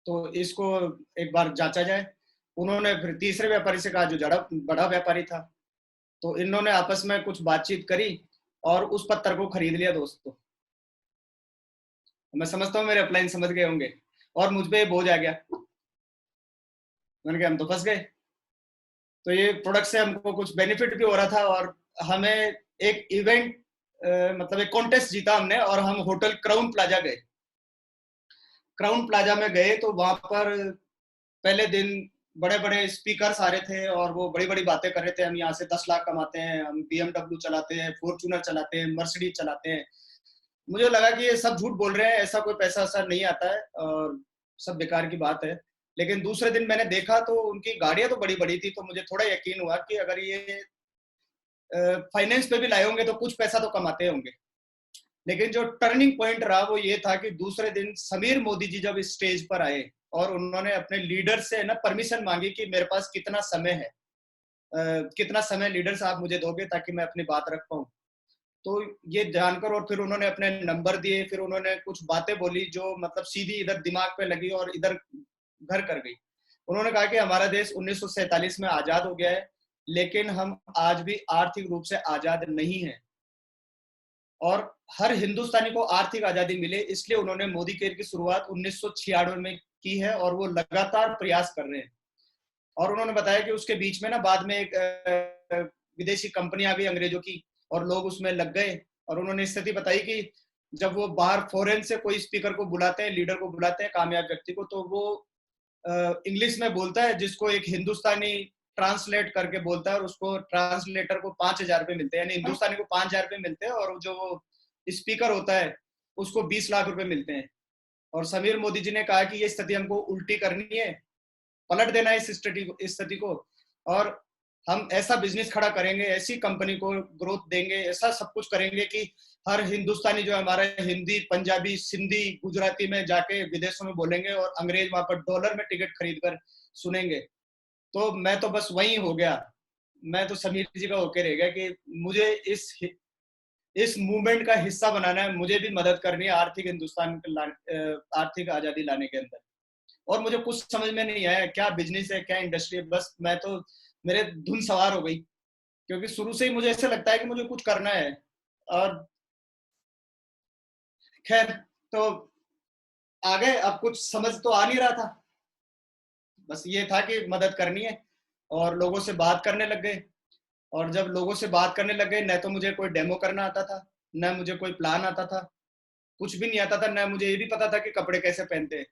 तो इसको एक बार जांचा जाए। उन्होंने फिर तीसरे व्यापारी से कहा, जो बड़ा व्यापारी था। तो इन्होंने आपस में कुछ बातचीत करी और उस पत्थर को खरीद लिया दोस्तों। मैं समझता हूँ मेरे अपलाइन समझ गए होंगे, और मुझ पे बोझ आ गया। मैंने कहा हम तो फंस गए। तो ये प्रोडक्ट से हमको कुछ बेनिफिट भी हो रहा था, और हमें एक इवेंट मतलब एक कॉन्टेस्ट जीता हमने, और हम होटल क्राउन प्लाजा गए। क्राउन प्लाजा में गए तो वहां पर पहले दिन बड़े बड़े स्पीकर्स आ रहे थे और वो बड़ी बड़ी बातें कर रहे थे, हम यहाँ से 10 लाख कमाते हैं, हम BMW चलाते हैं, फॉर्च्यूनर चलाते हैं, मर्सिडीज चलाते हैं। मुझे लगा कि ये सब झूठ बोल रहे हैं, ऐसा कोई पैसा ऐसा नहीं आता है और सब बेकार की बात है। लेकिन दूसरे दिन मैंने देखा तो उनकी गाड़ियां तो बड़ी बड़ी थी, तो मुझे थोड़ा यकीन हुआ कि अगर ये फाइनेंस पे भी लाए होंगे तो कुछ पैसा तो कमाते होंगे। लेकिन जो टर्निंग पॉइंट रहा वो ये था कि दूसरे दिन समीर मोदी जी जब इस स्टेज पर आए और उन्होंने अपने लीडर से ना परमिशन मांगी कि मेरे पास कितना समय है, कितना समय लीडर साहब मुझे दोगे ताकि मैं अपनी बात रख पाऊं। तो ये जानकर, और फिर उन्होंने अपने नंबर दिए, फिर उन्होंने कुछ बातें बोली जो मतलब सीधी इधर दिमाग पे लगी और इधर घर कर गई। उन्होंने कहा कि हमारा देश 1947 में आजाद हो गया है, लेकिन हम आज भी आर्थिक रूप से आजाद नहीं है, और हर हिंदुस्तानी को आर्थिक आजादी मिले, इसलिए उन्होंने मोदी केयर की शुरुआत 1996 में की है और वो लगातार प्रयास कर रहे हैं। और उन्होंने बताया कि उसके बीच में ना बाद में एक विदेशी कंपनी आ गई अंग्रेजों की, और लोग उसमें लग गए। और उन्होंने स्थिति बताई कि जब वो बाहर फॉरेन से कोई स्पीकर को बुलाते हैं, लीडर को बुलाते हैं, कामयाब व्यक्ति को, तो वो इंग्लिश में बोलता है, जिसको एक हिंदुस्तानी ट्रांसलेट करके बोलता है, और उसको ट्रांसलेटर को 5,000 रुपए मिलते हैं, यानी हिंदुस्तानी को 5,000 रुपए मिलते हैं और जो स्पीकर होता है उसको 20 लाख रुपए मिलते हैं। और समीर मोदी जी ने कहा कि ये स्थिति हमको उल्टी करनी है, पलट देना है इस स्थिति को, और हम ऐसा बिजनेस खड़ा करेंगे, ऐसी कंपनी को ग्रोथ देंगे, ऐसा सब कुछ करेंगे कि हर हिंदुस्तानी जो हमारा हिंदी, पंजाबी, सिंधी, गुजराती में जाके विदेशों में बोलेंगे और अंग्रेज वहां पर डॉलर में टिकट खरीद कर सुनेंगे। तो मैं तो बस वही हो गया, मैं तो समीर जी का होके रह गया कि मुझे इस मूवमेंट का हिस्सा बनाना है, मुझे भी मदद करनी है आर्थिक हिंदुस्तान आर्थिक आजादी लाने के अंदर। और मुझे कुछ समझ में नहीं आया क्या बिजनेस है, क्या इंडस्ट्री है, बस मैं तो, मेरे धुन सवार हो गई, क्योंकि शुरू से ही मुझे ऐसा लगता है कि मुझे कुछ करना है। और खैर, तो आगे अब कुछ समझ तो आ नहीं रहा था, बस ये था कि मदद करनी है और लोगों से बात करने लग गए। और जब लोगों से बात करने लग गए, न तो मुझे कोई डेमो करना आता था, न मुझे कोई प्लान आता था, कुछ भी नहीं आता था, न मुझे ये भी पता था कि कपड़े कैसे पहनते हैं।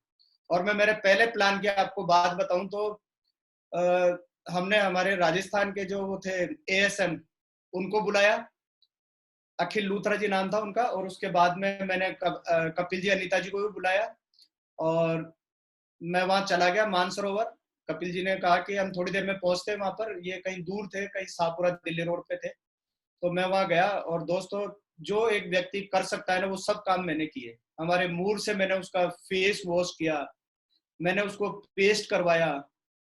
और मैं मेरे पहले प्लान की आपको बात बताऊं तो हमने हमारे राजस्थान के जो वो थे एएसएम, उनको बुलाया, अखिल लूथरा जी नाम था उनका, और उसके बाद में मैंने कपिल जी, अनीता जी को भी बुलाया, और मैं वहां चला गया मानसरोवर। कपिल जी ने कहा कि हम थोड़ी देर में पहुंचते हैं वहां पर, ये कहीं दूर थे, कहीं शाहपुरा दिल्ली रोड पे थे। तो मैं वहां गया, और दोस्तों जो एक व्यक्ति कर सकता है ना, वो सब काम मैंने किए। हमारे मूड से मैंने उसका फेस वॉश किया, मैंने उसको पेस्ट करवाया।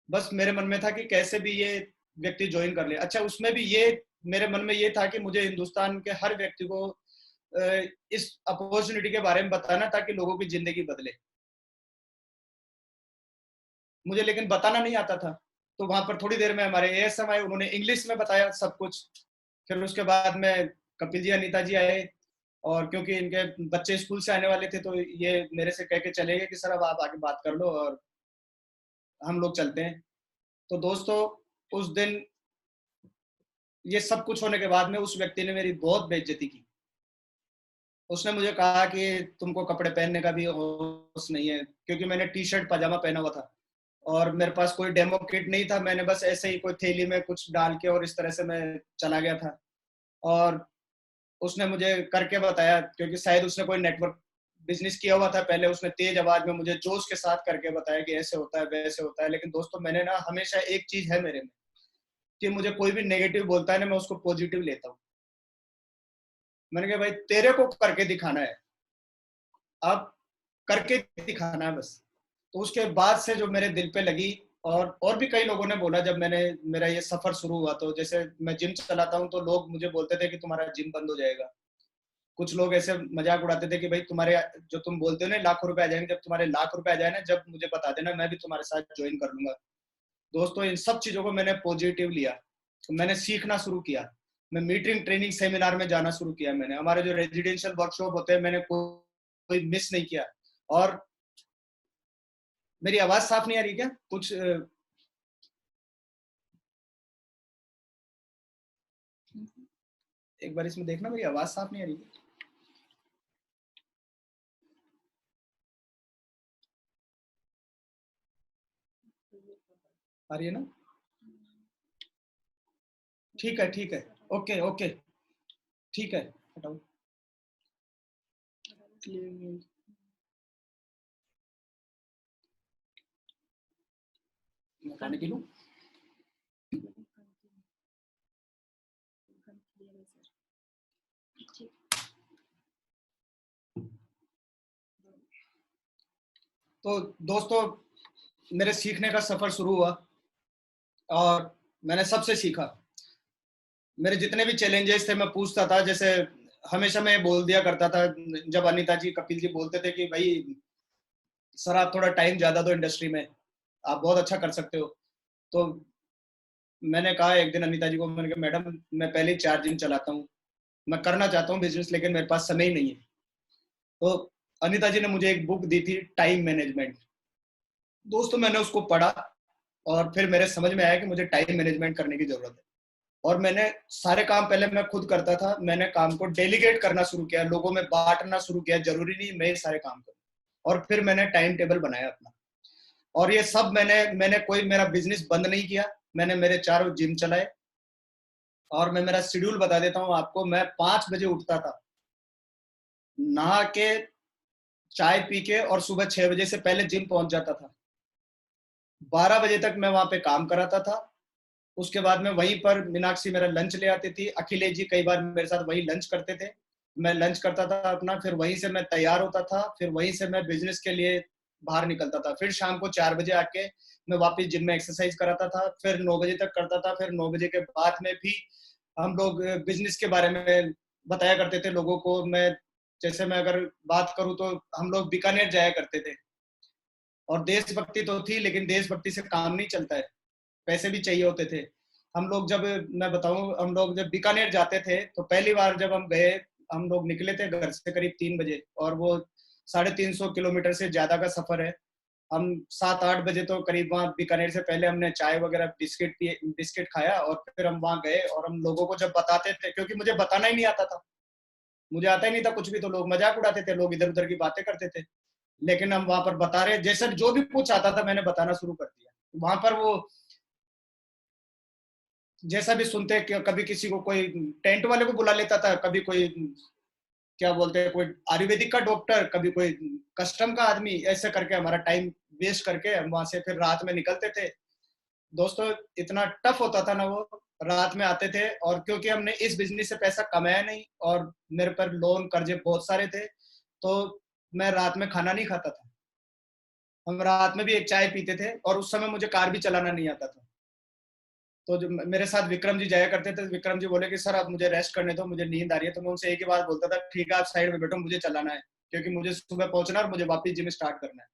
बस मेरे मन में था कि कैसे भी ये व्यक्ति ज्वाइन कर ले। अच्छा, उसमें भी ये मेरे मन में ये था कि मुझे हिंदुस्तान के हर व्यक्ति को इस अपॉर्चुनिटी के बारे में बताना, ताकि लोगों की जिंदगी बदले। मुझे लेकिन बताना नहीं आता था। तो वहां पर थोड़ी देर में हमारे एएसएम आए, उन्होंने इंग्लिश में बताया सब कुछ। फिर उसके बाद में कपिल जी, अनीता जी आए, और क्योंकि इनके बच्चे स्कूल से आने वाले थे, तो ये मेरे से कह के चले गए कि सर अब आप आके बात कर लो और हम लोग चलते हैं। तो दोस्तों उस दिन ये सब कुछ होने के बाद में उस व्यक्ति ने मेरी बहुत बेइज्जती की। उसने मुझे कहा कि तुमको कपड़े पहनने का भी होश नहीं है, क्योंकि मैंने टी शर्ट पजामा पहना हुआ था और मेरे पास कोई डेमो किट नहीं था। मैंने बस ऐसे ही कोई थैली में कुछ डाल के और इस तरह से मैं चला गया था। और उसने मुझे करके बताया, क्योंकि शायद उसने कोई नेटवर्क बिजनेस किया हुआ था पहले। उसने तेज आवाज में मुझे जोश के साथ करके बताया कि ऐसे होता है, वैसे होता है। लेकिन दोस्तों मैंने ना, हमेशा एक चीज है मेरे में कि मुझे कोई भी नेगेटिव बोलता है ना, मैं उसको पॉजिटिव लेता हूँ। मैंने कहा भाई तेरे को करके दिखाना है, अब करके दिखाना है बस। तो उसके बाद से जो मेरे दिल पे लगी, और भी कई लोगों ने बोला, जब मैंने मेरा ये सफर शुरू हुआ, तो जैसे मैं जिम चलाता हूँ तो लोग मुझे बोलते थे कि तुम्हारा जिम बंद हो जाएगा। कुछ लोग ऐसे मजाक उड़ाते थे कि भाई तुम्हारे जो तुम बोलते हो ना लाखों रुपए आ जाएंगे, जब तुम्हारे लाख रुपए आ जाए ना, जब मुझे बता देना, मैं भी तुम्हारे साथ ज्वाइन कर लूंगा। दोस्तों इन सब चीजों को मैंने पॉजिटिव लिया, तो मैंने सीखना शुरू किया। मैं मीटिंग ट्रेनिंग सेमिनार में जाना शुरू किया। मैंने हमारे जो रेजिडेंशियल वर्कशॉप होते हैं, मैंने कोई मिस नहीं किया। और मेरी आवाज साफ नहीं आ रही क्या कुछ? एक बार इसमें देखना, मेरी आवाज साफ नहीं आ रही। आ रही है ना? ठीक है, ठीक है, ओके ओके, ठीक है, हटाओ। पानी पी लूं? तो दोस्तों मेरे सीखने का सफर शुरू हुआ, और मैंने सबसे सीखा। मेरे जितने भी चैलेंजेस थे मैं पूछता था। जैसे हमेशा मैं बोल दिया करता था, जब अनीता जी, कपिल जी बोलते थे कि भाई सर आप थोड़ा टाइम ज्यादा दो इंडस्ट्री में, आप बहुत अच्छा कर सकते हो। तो मैंने कहा एक दिन अनीता जी को, मैंने कहा मैडम मैं पहले ही 4 जिम चलाता हूँ, मैं करना चाहता हूँ बिजनेस, लेकिन मेरे पास समय ही नहीं है। तो अनीता जी ने मुझे एक बुक दी थी, टाइम मैनेजमेंट। दोस्तों मैंने उसको पढ़ा, और फिर मेरे समझ में आया कि मुझे टाइम मैनेजमेंट करने की जरूरत है। और मैंने सारे काम पहले मैं खुद करता था, मैंने काम को डेलीगेट करना शुरू किया, लोगों में बांटना शुरू किया, जरूरी नहीं मैं सारे काम करूं। और फिर मैंने टाइम टेबल बनाया अपना। और ये सब मैंने कोई मेरा बिजनेस बंद नहीं किया, मैंने मेरे 4 जिम चलाए। और मैं मेरा शेड्यूल बता देता हूँ आपको। मैं 5 बजे उठता था, नहा के, चाय पी के, और सुबह 6 बजे से पहले जिम पहुंच जाता था। 12 बजे तक मैं वहां पे काम कराता था। उसके बाद में वहीं पर मीनाक्षी मेरा लंच ले आती थी, अखिलेश जी कई बार मेरे साथ वही लंच करते थे। मैं लंच करता था अपना, फिर वहीं से मैं तैयार होता था, फिर वहीं से मैं बिजनेस के लिए बाहर निकलता था। फिर शाम को 4 बजे आके मैं वापस जिम में एक्सरसाइज कराता था, फिर 9 बजे तक करता था। फिर 9 बजे के बाद में भी हम लोग बिजनेस के बारे में बताया करते थे लोगों को। मैं जैसे मैं अगर बात करूं तो हम लोग बीकानेर जाया करते थे, और देशभक्ति तो थी, लेकिन देशभक्ति से काम नहीं चलता है, पैसे भी चाहिए होते थे। हम लोग जब, मैं बताऊं, हम लोग जब बीकानेर जाते थे तो पहली बार जब हम गए, हम लोग निकले थे घर से करीब 3 बजे, और वो 350 किलोमीटर से ज्यादा का सफर है। हम 7-8 बजे तो करीब वहाँ बीकानेर से पहले हमने चाय वगैरह बिस्किट खाया, और फिर हम वहाँ गए और हम लोगों को जब बताते थे, क्योंकि मुझे बताना ही नहीं आता था, मुझे आता ही नहीं था कुछ भी, तो लोग मजाक उड़ाते थे, लोग इधर उधर की बातें करते थे। लेकिन हम वहां पर बता रहे, जैसे जो भी कुछ आता था मैंने बताना शुरू कर दिया। वहां पर वो जैसा भी सुनते, कभी किसी को कोई टेंट वाले को बुला लेता था, कभी कोई क्या बोलते हैं, कोई आयुर्वेदिक का डॉक्टर, कभी कोई कस्टम का आदमी, ऐसे करके हमारा टाइम वेस्ट करके हम वहां से फिर रात में निकलते थे। दोस्तों इतना टफ होता था ना वो, रात में आते थे, और क्योंकि हमने इस बिजनेस से पैसा कमाया नहीं और मेरे पर लोन कर्जे बहुत सारे थे, तो मैं रात में खाना नहीं खाता था। हम रात में भी एक चाय पीते थे, और उस समय मुझे कार भी चलाना नहीं आता था। तो जो मेरे साथ विक्रम जी जाया करते थे, विक्रम जी बोले कि सर आप मुझे रेस्ट करने दो, मुझे नींद आ रही है, तो मैं उनसे एक ही बात बोलता था, ठीक है आप साइड में बैठो, मुझे चलाना है, क्योंकि मुझे सुबह पहुंचना और मुझे वापस जिम स्टार्ट करना है।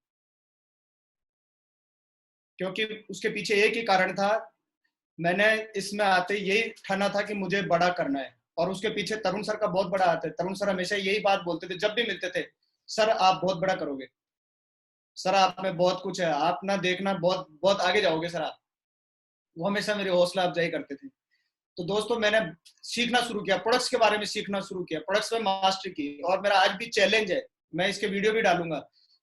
क्योंकि उसके पीछे एक ही कारण था, मैंने इसमें आते यही ठाना था कि मुझे बड़ा करना है, और उसके पीछे तरुण सर का बहुत बड़ा हाथ है। तरुण सर हमेशा यही बात बोलते थे जब भी मिलते थे, सर आप बहुत बड़ा करोगे, सर आप में बहुत कुछ है, आप ना देखना बहुत बहुत आगे जाओगे सर आप। वो हमेशा मेरी हौसला अफजाई करते थे। तो दोस्तों मैंने सीखना शुरू किया, प्रोडक्ट्स के बारे में सीखना शुरू किया, प्रोडक्ट्स में मास्टरी की, और मेरा आज भी चैलेंज है, मैं इसके वीडियो भी डालूंगा,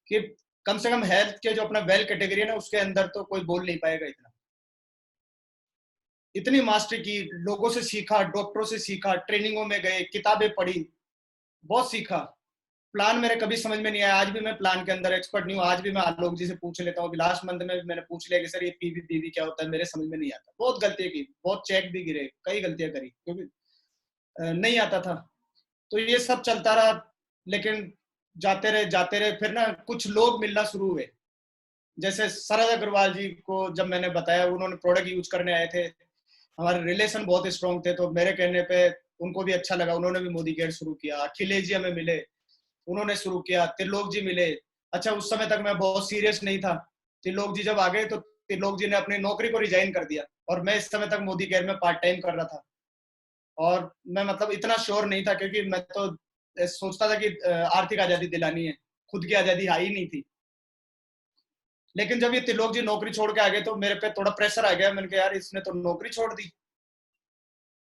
कि कम से कम हेल्थ के जो अपना वेल कैटेगरी है ना, उसके अंदर तो कोई बोल नहीं पाएगा इतना। इतनी मास्टरी की, लोगों से सीखा, डॉक्टरों से सीखा, ट्रेनिंगों में गए, किताबें पढ़ी, बहुत सीखा। प्लान मेरे कभी समझ में नहीं आया, आज भी मैं प्लान के अंदर एक्सपर्ट नहीं हूँ। आज भी मैं आलोक जी से पूछ लेता हूँ, लास्ट मंथ में मैंने पूछ लिया कि सर ये पीवी पीवी क्या होता है, मेरे समझ में नहीं आता। बहुत गलतियां की, बहुत चेक भी गिरे, कई गलतियां करी, क्योंकि नहीं आता था। तो ये सब चलता रहा, लेकिन जाते रहे, फिर ना कुछ लोग मिलना शुरू हुए। जैसे शरद अग्रवाल जी को जब मैंने बताया, उन्होंने प्रोडक्ट यूज करने आए थे, हमारे रिलेशन बहुत स्ट्रॉन्ग थे, तो मेरे कहने पे उनको भी अच्छा लगा, उन्होंने भी मोदी केयर शुरू किया। अखिलेश जी हमें मिले, उन्होंने शुरू किया। त्रिलोक जी मिले। अच्छा उस समय तक मैं बहुत सीरियस नहीं था, त्रिलोक जी जब आ गए तो त्रिलोक जी ने अपनी नौकरी को रिजाइन कर दिया, और मैं इस समय तक मोदी केयर में पार्ट टाइम कर रहा था। और मैं मतलब इतना श्योर नहीं था, क्योंकि मैं तो सोचता था कि आर्थिक आजादी दिलानी है, खुद की आजादी आई नहीं थी। लेकिन जब ये त्रिलोक जी नौकरी छोड़ के आ गए तो मेरे पे थोड़ा प्रेशर आ गया, मैंने कहा यार इसने तो नौकरी छोड़ दी।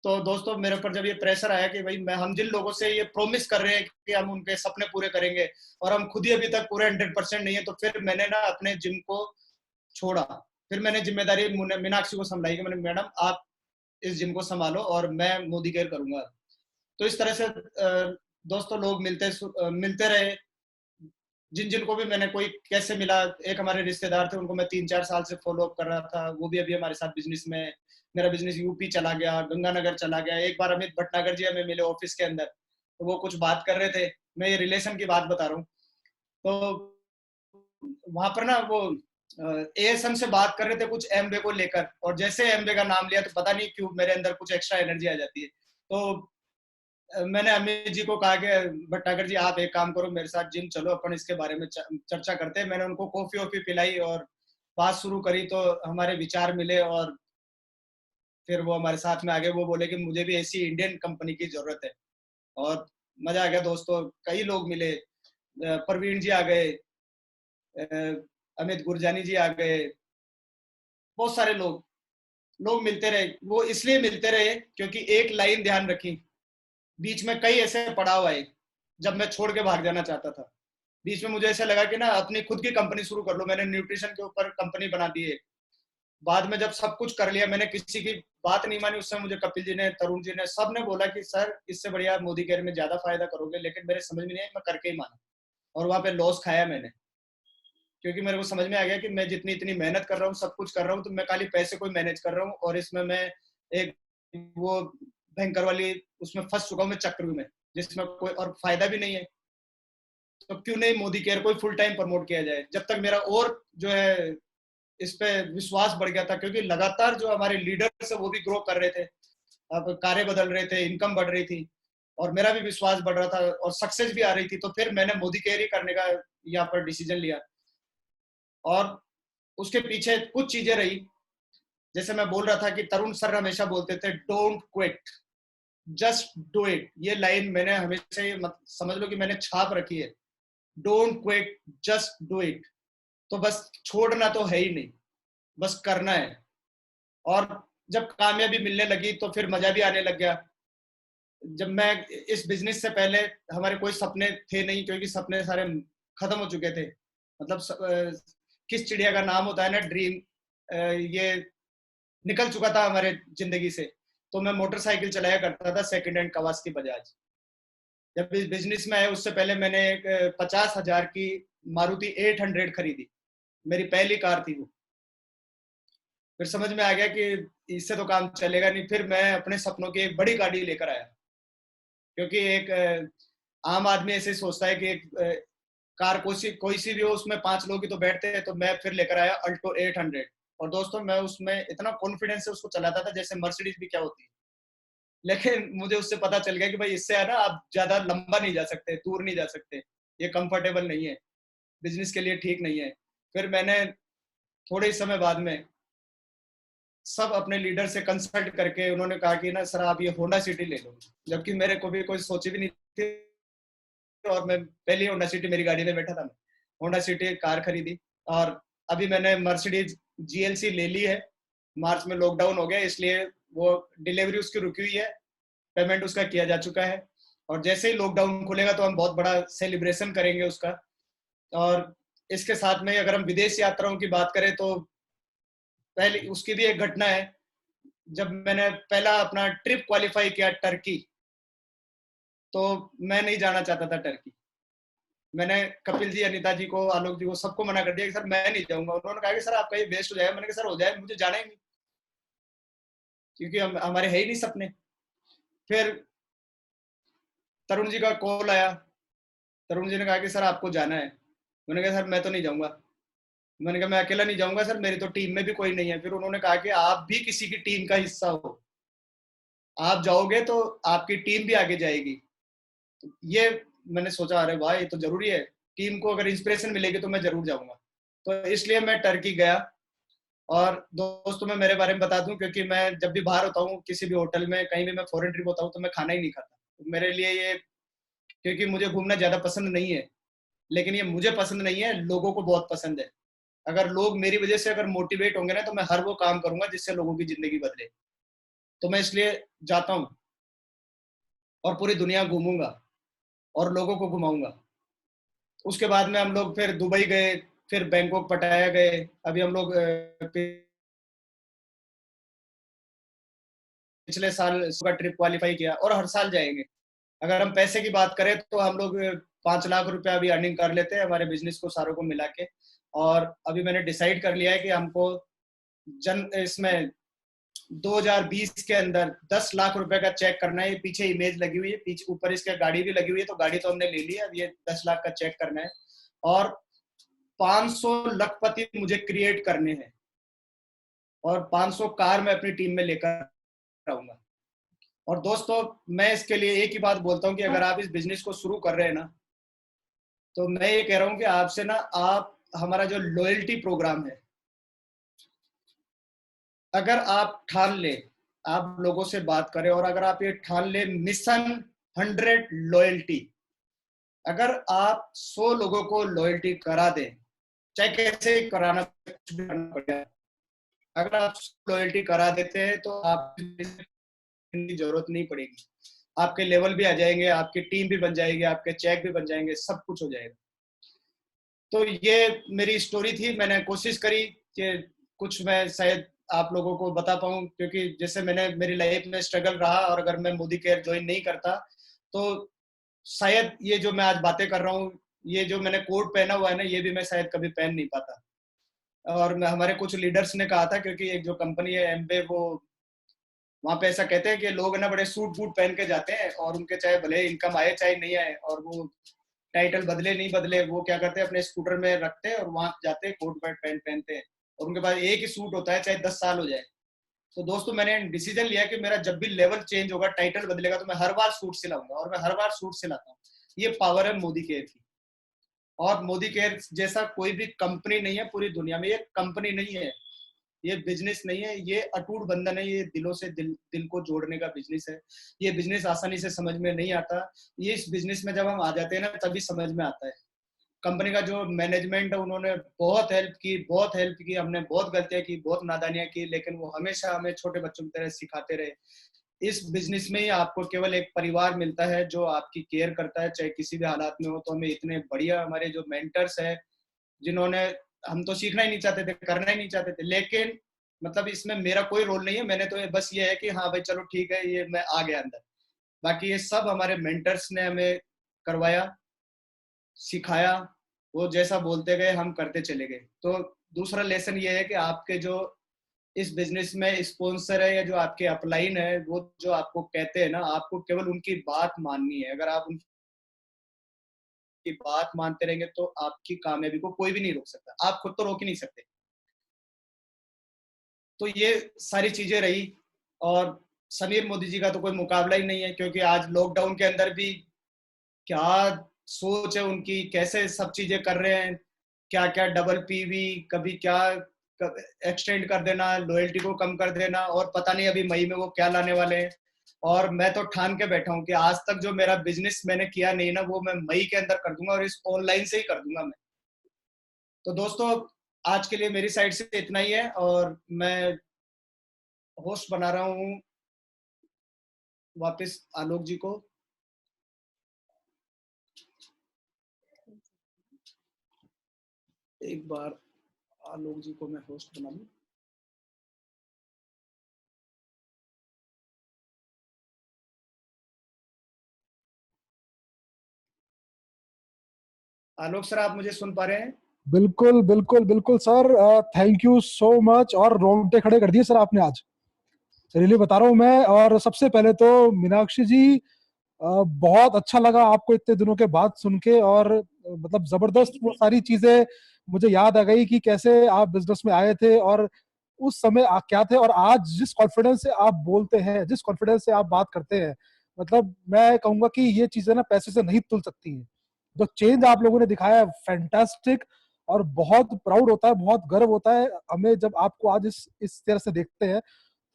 तो दोस्तों मेरे ऊपर जब ये प्रेशर आया कि भाई हम जिन लोगों से ये प्रोमिस कर रहे हैं कि हम उनके सपने पूरे करेंगे, और हम खुद ही अभी तक पूरे 100% नहीं है, तो फिर मैंने ना अपने जिम को छोड़ा। फिर मैंने जिम्मेदारी मीनाक्षी को संभाई कि मैंने, मैडम आप इस जिम को संभालो और मैं मोदी केयर करूंगा। तो इस तरह से दोस्तों लोग मिलते रहे, जिन जिनको भी मैंने, कोई कैसे मिला, एक हमारे रिश्तेदार थे, उनको मैं 3-4 साल से फॉलो अप कर रहा था, वो भी अभी हमारे साथ बिजनेस में। मेरा बिजनेस यूपी चला गया, गंगानगर चला गया। एक बार अमित भटनागर जी हमें मिले ऑफिस के अंदर, तो वो कुछ बात कर रहे थे, मैं ये रिलेशन की बात बता रहा हूँ। तो वहां पर ना वो एएसएम से बात कर रहे थे कुछ एमवे को लेकर, और जैसे एमवे का नाम लिया तो पता नहीं क्यों मेरे अंदर कुछ एक्स्ट्रा एनर्जी आ जाती है। तो मैंने अमित जी को कहा कि भट्टागर जी आप एक काम करो, मेरे साथ जिम चलो, अपन इसके बारे में चर्चा करते हैं। मैंने उनको कॉफी वॉफी पिलाई और बात शुरू करी, तो हमारे विचार मिले, और फिर वो हमारे साथ में आगे वो बोले कि मुझे भी ऐसी इंडियन कंपनी की जरूरत है। और मजा आ गया दोस्तों, कई लोग मिले, प्रवीण जी आ गए, अमित गुरजानी जी आ गए, बहुत सारे लोग मिलते रहे। वो इसलिए मिलते रहे क्योंकि एक लाइन ध्यान रखी, बीच में कई ऐसे पड़ाव आए जब मैं छोड़ के भाग जाना चाहता था। बीच में मुझे ऐसा लगा कि ना अपनी खुद की कंपनी शुरू कर लो, मैंने न्यूट्रिशन के ऊपर कंपनी बना दी है। बाद में जब सब कुछ कर लिया, मैंने किसी की बात नहीं मानी। उससे मुझे कपिल जी ने, तरुण जी ने, सब ने बोला कि सर इससे बढ़िया मोदी केयर में ज्यादा फायदा करोगे, लेकिन मेरे समझ में नहीं आया, मैं करके ही माना। और वहां पे लॉस खाया मैंने, क्योंकि मेरे को समझ में आ गया कि मैं जितनी इतनी मेहनत कर रहा हूँ, सब कुछ कर रहा हूँ, तो मैं खाली पैसे को मैनेज कर रहा हूँ, और इसमें मैं एक वो भयंकर वाली उसमें फंस चुका हूँ मैं, चक्र में, जिसमें कोई और फायदा भी नहीं है। तो क्यों नहीं मोदी केयर को फुल टाइम प्रमोट किया जाए। जब तक मेरा और जो है इस पे विश्वास बढ़ गया था, क्योंकि लगातार जो हमारे लीडर्स है वो भी ग्रो कर रहे थे, अब कार्य बदल रहे थे, इनकम बढ़ रही थी, और मेरा भी विश्वास बढ़ रहा था, और सक्सेस भी आ रही थी। तो फिर मैंने मोदी केयर ही करने का यहाँ पर डिसीजन लिया। और उसके पीछे कुछ चीजें रही, जैसे मैं बोल रहा था कि तरुण सर हमेशा बोलते थे don't quit, just do it. ये लाइन मैंने हमेशा, समझ लो कि मैंने छाप रखी है, don't quit, just do it. तो बस छोड़ना तो है ही नहीं, बस करना है। और जब कामयाबी मिलने लगी तो फिर मजा भी आने लग गया। जब मैं इस बिजनेस से पहले हमारे कोई सपने थे नहीं, क्योंकि सपने सारे खत्म हो चुके थे। मतलब किस चिड़िया का नाम होता है ना, ड्रीम, ये निकल चुका था हमारे जिंदगी से। तो मैं मोटरसाइकिल चलाया करता था सेकंड हैंड कवासाकी बजाज। जब इस बिजनेस में आया उससे पहले मैंने एक 50,000 की मारुति 800 खरीदी, मेरी पहली कार थी वो। फिर समझ में आ गया कि इससे तो काम चलेगा नहीं, फिर मैं अपने सपनों की एक बड़ी गाड़ी लेकर आया। क्योंकि एक आम आदमी ऐसे सोचता है कि एक कार कोई सी भी हो, उसमें 5 लोग ही तो बैठते हैं। तो मैं फिर लेकर आया अल्टो 800। और दोस्तों मैं उसमें इतना कॉन्फिडेंस से उसको चलाता था जैसे मर्सिडीज भी क्या होती है। लेकिन मुझे उससे पता चल गया कि भाई इससे है ना आप ज्यादा लंबा नहीं जा सकते, दूर नहीं जा सकते, ये कंफर्टेबल नहीं है, बिजनेस के लिए ठीक नहीं है। फिर मैंने थोड़े ही समय बाद में सब अपने लीडर से कंसल्ट करके उन्होंने कहा कि ना सर आप ये होंडा सिटी ले लो, जबकि मेरे को भी कोई सोची भी नहीं थी। और मैं पहली होंडा सिटी मेरी गाड़ी में बैठा था, मैं होंडा सिटी कार खरीदी। और अभी मैंने मर्सिडीज जीएलसी ले ली है। मार्च में लॉकडाउन हो गया इसलिए वो डिलीवरी उसकी रुकी हुई है, पेमेंट उसका किया जा चुका है। और जैसे ही लॉकडाउन खुलेगा तो हम बहुत बड़ा सेलिब्रेशन करेंगे उसका। और इसके साथ में अगर हम विदेश यात्राओं की बात करें तो पहले उसकी भी एक घटना है। जब मैंने पहला अपना ट्रिप क्वालिफाई किया टर्की, तो मैं नहीं जाना चाहता था टर्की। मैंने कपिल जी, अनिता जी को, आलोक जी को, सबको मना कर दिया कि सर मैं नहीं जाऊंगा। उन्होंने कहा कि सर आपका ये वेस्ट हो जाएगा। मैंने कहा सर हो जाए, मुझे जाना ही नहीं, क्योंकि हमारे है ही नहीं सपने। फिर तरुण जी का कॉल आया, तरुण जी ने कहा कि सर आपको जाना है। मैंने कहा सर मैं तो नहीं जाऊंगा। मैंने कहा मैं अकेला नहीं जाऊंगा सर, मेरी तो टीम में भी कोई नहीं है। फिर उन्होंने कहा कि आप भी किसी की टीम का हिस्सा हो, आप जाओगे तो आपकी टीम भी आगे जाएगी। तो ये मैंने सोचा अरे वाह ये तो जरूरी है, टीम को अगर इंस्पिरेशन मिलेगी तो मैं जरूर जाऊंगा। तो इसलिए मैं टर्की गया। और दोस्तों मैं मेरे बारे में बता दूं, क्योंकि मैं जब भी बाहर होता हूँ किसी भी होटल में, कहीं भी मैं फॉरेन ट्रिप होता हूँ तो मैं खाना ही नहीं खाता। तो मेरे लिए ये, क्योंकि मुझे घूमना ज्यादा पसंद नहीं है, लेकिन ये मुझे पसंद नहीं है, लोगों को बहुत पसंद है। अगर लोग मेरी वजह से अगर मोटिवेट होंगे ना तो मैं हर वो काम करूंगा जिससे लोगों की जिंदगी बदले। तो मैं इसलिए जाता हूँ और पूरी दुनिया घूमूंगा और लोगों को घुमाऊंगा। उसके बाद में हम लोग फिर दुबई गए, फिर बैंकॉक, पटाया गए। अभी हम लोग पिछले साल का ट्रिप क्वालिफाई किया और हर साल जाएंगे। अगर हम पैसे की बात करें तो हम लोग 5 लाख रुपया अभी अर्निंग कर लेते हैं हमारे बिजनेस को सारों को मिला के। और अभी मैंने डिसाइड कर लिया है कि हमको इसमें 2020 के अंदर 10 लाख रुपए का चेक करना है। ये पीछे इमेज लगी हुई है, पीछे ऊपर इसके गाड़ी भी लगी हुई है, तो गाड़ी तो हमने ले ली है। अब ये 10 लाख का चेक करना है और 500 लखपति मुझे क्रिएट करने हैं और 500 कार मैं अपनी टीम में लेकर आऊंगा। और दोस्तों मैं इसके लिए एक ही बात बोलता हूँ कि अगर आप इस बिजनेस को शुरू कर रहे हैं ना, तो मैं ये कह रहा हूँ कि आपसे ना, आप हमारा जो लॉयल्टी प्रोग्राम है, अगर आप ठान ले, आप लोगों से बात करें और अगर आप ये ठान ले मिशन 100 लॉयल्टी, अगर आप 100 लोगों को लॉयल्टी करा दें, चाहे कैसे कराना पड़ेगा, अगर आप लॉयल्टी करा देते हैं तो आप की जरूरत नहीं पड़ेगी। आपके लेवल भी आ जाएंगे, आपकी टीम भी बन जाएगी, आपके चेक भी बन जाएंगे, सब कुछ हो जाएगा। तो ये मेरी स्टोरी थी। मैंने कोशिश करी कि कुछ मैं शायद आप लोगों को बता पाऊं, क्योंकि जैसे मैंने मेरी लाइफ में स्ट्रगल रहा, और अगर मैं मोदी केयर ज्वाइन नहीं करता तो शायद ये जो मैं आज बातें कर रहा हूँ, ये जो मैंने कोट पहना हुआ है ना, ये भी मैं शायद कभी पहन नहीं पाता। और मैं, हमारे कुछ लीडर्स ने कहा था, क्योंकि एक जो कंपनी है एमबे, वो वहां पे ऐसा कहते हैं कि लोग ना बड़े सूट बूट पहन के जाते हैं और उनके चाहे भले इनकम आए चाहे नहीं आए, और वो टाइटल बदले नहीं बदले, वो क्या करते हैं अपने स्कूटर में रखते हैं और वहां जाते हैं, कोट पैंट पहनते हैं, और उनके पास एक ही सूट होता है चाहे 10 साल हो जाए। तो दोस्तों मैंने डिसीजन लिया कि मेरा जब भी लेवल चेंज होगा, टाइटल बदलेगा, तो मैं हर बार सूट सिलाऊंगा, और मैं हर बार सूट सिलाता हूँ। ये पावर है मोदी केयर की। और मोदी केयर जैसा कोई भी कंपनी नहीं है पूरी दुनिया में। ये कंपनी नहीं है, ये बिजनेस नहीं है, ये अटूट बंधन है, ये दिलों से दिल को जोड़ने का बिजनेस है। ये बिजनेस आसानी से समझ में नहीं आता, ये इस बिजनेस में जब हम आ जाते हैं ना तभी समझ में आता है। कंपनी का जो मैनेजमेंट है उन्होंने बहुत हेल्प की। हमने बहुत गलतियां की, बहुत नादानियां की, लेकिन वो हमेशा हमें छोटे बच्चों की तरह सिखाते रहे। इस बिजनेस में ही आपको केवल एक परिवार मिलता है जो आपकी केयर करता है, चाहे किसी भी हालात में हो। तो हमें इतने बढ़िया हमारे जो मेंटर्स है, जिन्होंने, हम तो सीखना ही नहीं चाहते थे, करना ही नहीं चाहते थे, लेकिन मतलब इसमें मेरा कोई रोल नहीं है। मैंने तो बस ये है कि हाँ भाई चलो ठीक है, ये मैं आ गया अंदर। बाकी ये सब हमारे मेंटर्स ने हमें करवाया, सिखाया। वो जैसा बोलते गए हम करते चले गए। तो दूसरा लेसन ये है कि आपके जो इस बिजनेस में स्पॉन्सर है या जो आपके अपलाइन है, वो जो आपको कहते हैं ना, आपको केवल उनकी बात माननी है। अगर आप उनकी बात मानते रहेंगे तो आपकी कामयाबी को कोई भी नहीं रोक सकता, आप खुद तो रोक ही नहीं सकते। तो ये सारी चीजें रही। और समीर मोदी जी का तो कोई मुकाबला ही नहीं है, क्योंकि आज लॉकडाउन के अंदर भी क्या सोच है उनकी, कैसे सब चीजें कर रहे हैं, क्या क्या डबल पीवी, कभी क्या एक्सटेंड कर देना, लॉयल्टी को कम कर देना, और पता नहीं अभी मई में वो क्या लाने वाले हैं। और मैं तो ठान के बैठा हूँ कि आज तक जो मेरा बिजनेस मैंने किया नहीं ना, वो मैं मई के अंदर कर दूंगा, और इस ऑनलाइन से ही कर दूंगा मैं। तो दोस्तों, आज के लिए मेरी साइड से इतना ही है, और मैं होस्ट बना रहा हूँ वापस आलोक जी को। एक बार आलोक जी को मैं होस्ट बना लूं। आलोक सर, आप मुझे सुन पा रहे हैं? बिल्कुल बिल्कुल बिल्कुल sir, thank you so much. और रोंगटे खड़े कर दिए सर आपने आज, रियली बता रहा हूँ मैं। और सबसे पहले तो मीनाक्षी जी, बहुत अच्छा लगा आपको इतने दिनों के बाद सुन के। और मतलब जबरदस्त वो सारी चीजें मुझे याद आ गई कि कैसे आप बिजनेस में आए थे और उस समय क्या थे, और आज जिस कॉन्फिडेंस से आप बोलते हैं, जिस कॉन्फिडेंस से आप बात करते हैं, मतलब मैं कहूंगा कि ये चीजें ना पैसे से नहीं तुल सकती हैं। जो चेंज आप लोगों ने दिखाया है, फैंटास्टिक। और बहुत प्राउड होता है, बहुत गर्व होता है हमें जब आपको आज इस तरह से देखते हैं।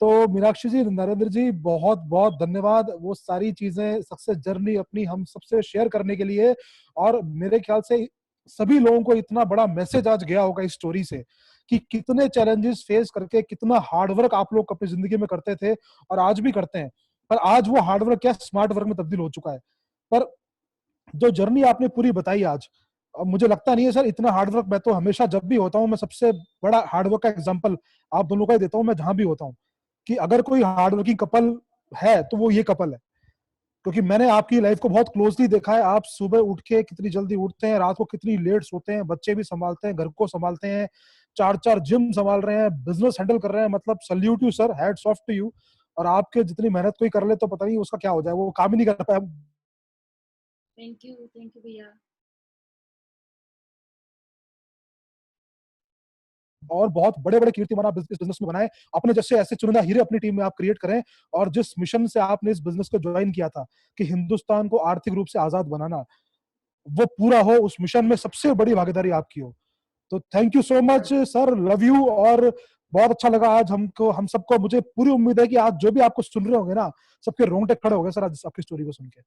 तो मीनाक्षी जी, नरेंद्र जी, बहुत बहुत धन्यवाद वो सारी चीजें, सक्सेस जर्नी अपनी हम सबसे शेयर करने के लिए। और मेरे ख्याल से सभी लोगों को इतना बड़ा मैसेज आज गया होगा इस स्टोरी से कि कितने चैलेंजेस फेस करके कितना हार्डवर्क आप लोग अपनी जिंदगी में करते थे और आज भी करते हैं। पर आज वो हार्डवर्क क्या स्मार्ट वर्क में तब्दील हो चुका है। पर जो जर्नी आपने पूरी बताई आज, अब मुझे लगता नहीं है सर इतना हार्डवर्क, मैं तो हमेशा जब भी होता हूँ मैं सबसे बड़ा हार्डवर्क का एग्जांपल आप दोनों का ही देता हूँ, मैं जहां भी होता हूँ, कि अगर कोई हार्डवर्किंग कपल है तो वो ये कपल है। क्योंकि मैंने आपकी लाइफ को बहुत क्लोजली देखा है, आप सुबह उठ के कितनी जल्दी उठते हैं, रात को कितनी लेट सोते हैं, बच्चे भी संभालते हैं, घर को संभालते हैं, 4-4 जिम संभाल रहे हैं, बिजनेस हैंडल कर रहे हैं। मतलब salute you sir, hats off to you. और आपके जितनी मेहनत कोई कर ले तो पता नहीं उसका क्या हो जाए, वो काम ही नहीं कर पाया। थैंक यू भैया। और बहुत बड़े बड़े कीर्तिमान आप इस बिजनेस में बनाए, अपने जैसे ऐसे चुनिंदा हीरे अपनी टीम में आप क्रिएट करें। और जिस मिशन से आपने इस बिजनेस को ज्वाइन किया था कि हिंदुस्तान को आर्थिक रूप से आजाद बनाना, वो पूरा हो, उस मिशन में सबसे बड़ी भागीदारी आपकी हो। तो thank you so much sir, love you. और बहुत अच्छा लगा आज हमको, हम सबको। मुझे पूरी उम्मीद है कि आज जो भी आपको सुन रहे होंगे ना, सबके रोंगटे खड़े हो गए सर आज आपकी स्टोरी को सुन के।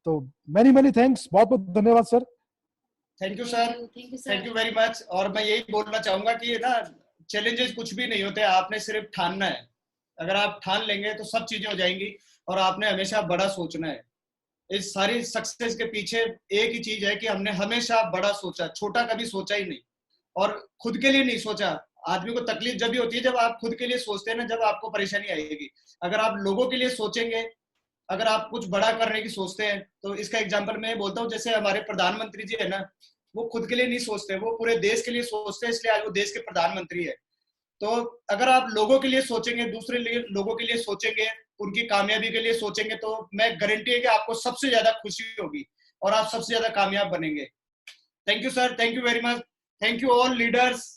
तो मैनी मैनी थैंक्स, बहुत बहुत धन्यवाद sir. Thank you sir, thank you very much. और मैं यही बोलना चाहूंगा कि ना, चैलेंजेस कुछ भी नहीं होते, आपने सिर्फ ठानना है। अगर आप ठान लेंगे तो सब चीजें हो जाएंगी। और आपने हमेशा बड़ा सोचना है। इस सारी सक्सेस के पीछे एक ही चीज है कि हमने हमेशा बड़ा सोचा, छोटा कभी सोचा ही नहीं। और खुद के लिए नहीं सोचा। आदमी को तकलीफ जब भी होती है जब आप खुद के लिए सोचते हैं ना, जब आपको परेशानी आएगी। अगर आप लोगों के लिए सोचेंगे, अगर आप कुछ बड़ा करने की सोचते हैं, तो इसका एग्जांपल मैं बोलता हूँ, जैसे हमारे प्रधानमंत्री जी है ना, वो खुद के लिए नहीं सोचते, वो पूरे देश के लिए सोचते हैं, इसलिए आज वो देश के प्रधानमंत्री है। तो अगर आप लोगों के लिए सोचेंगे, दूसरे लोगों के लिए सोचेंगे, उनकी कामयाबी के लिए सोचेंगे, तो मैं गारंटी है कि आपको सबसे ज्यादा खुशी होगी और आप सबसे ज्यादा कामयाब बनेंगे। Thank you sir, thank you very much, thank you all leaders.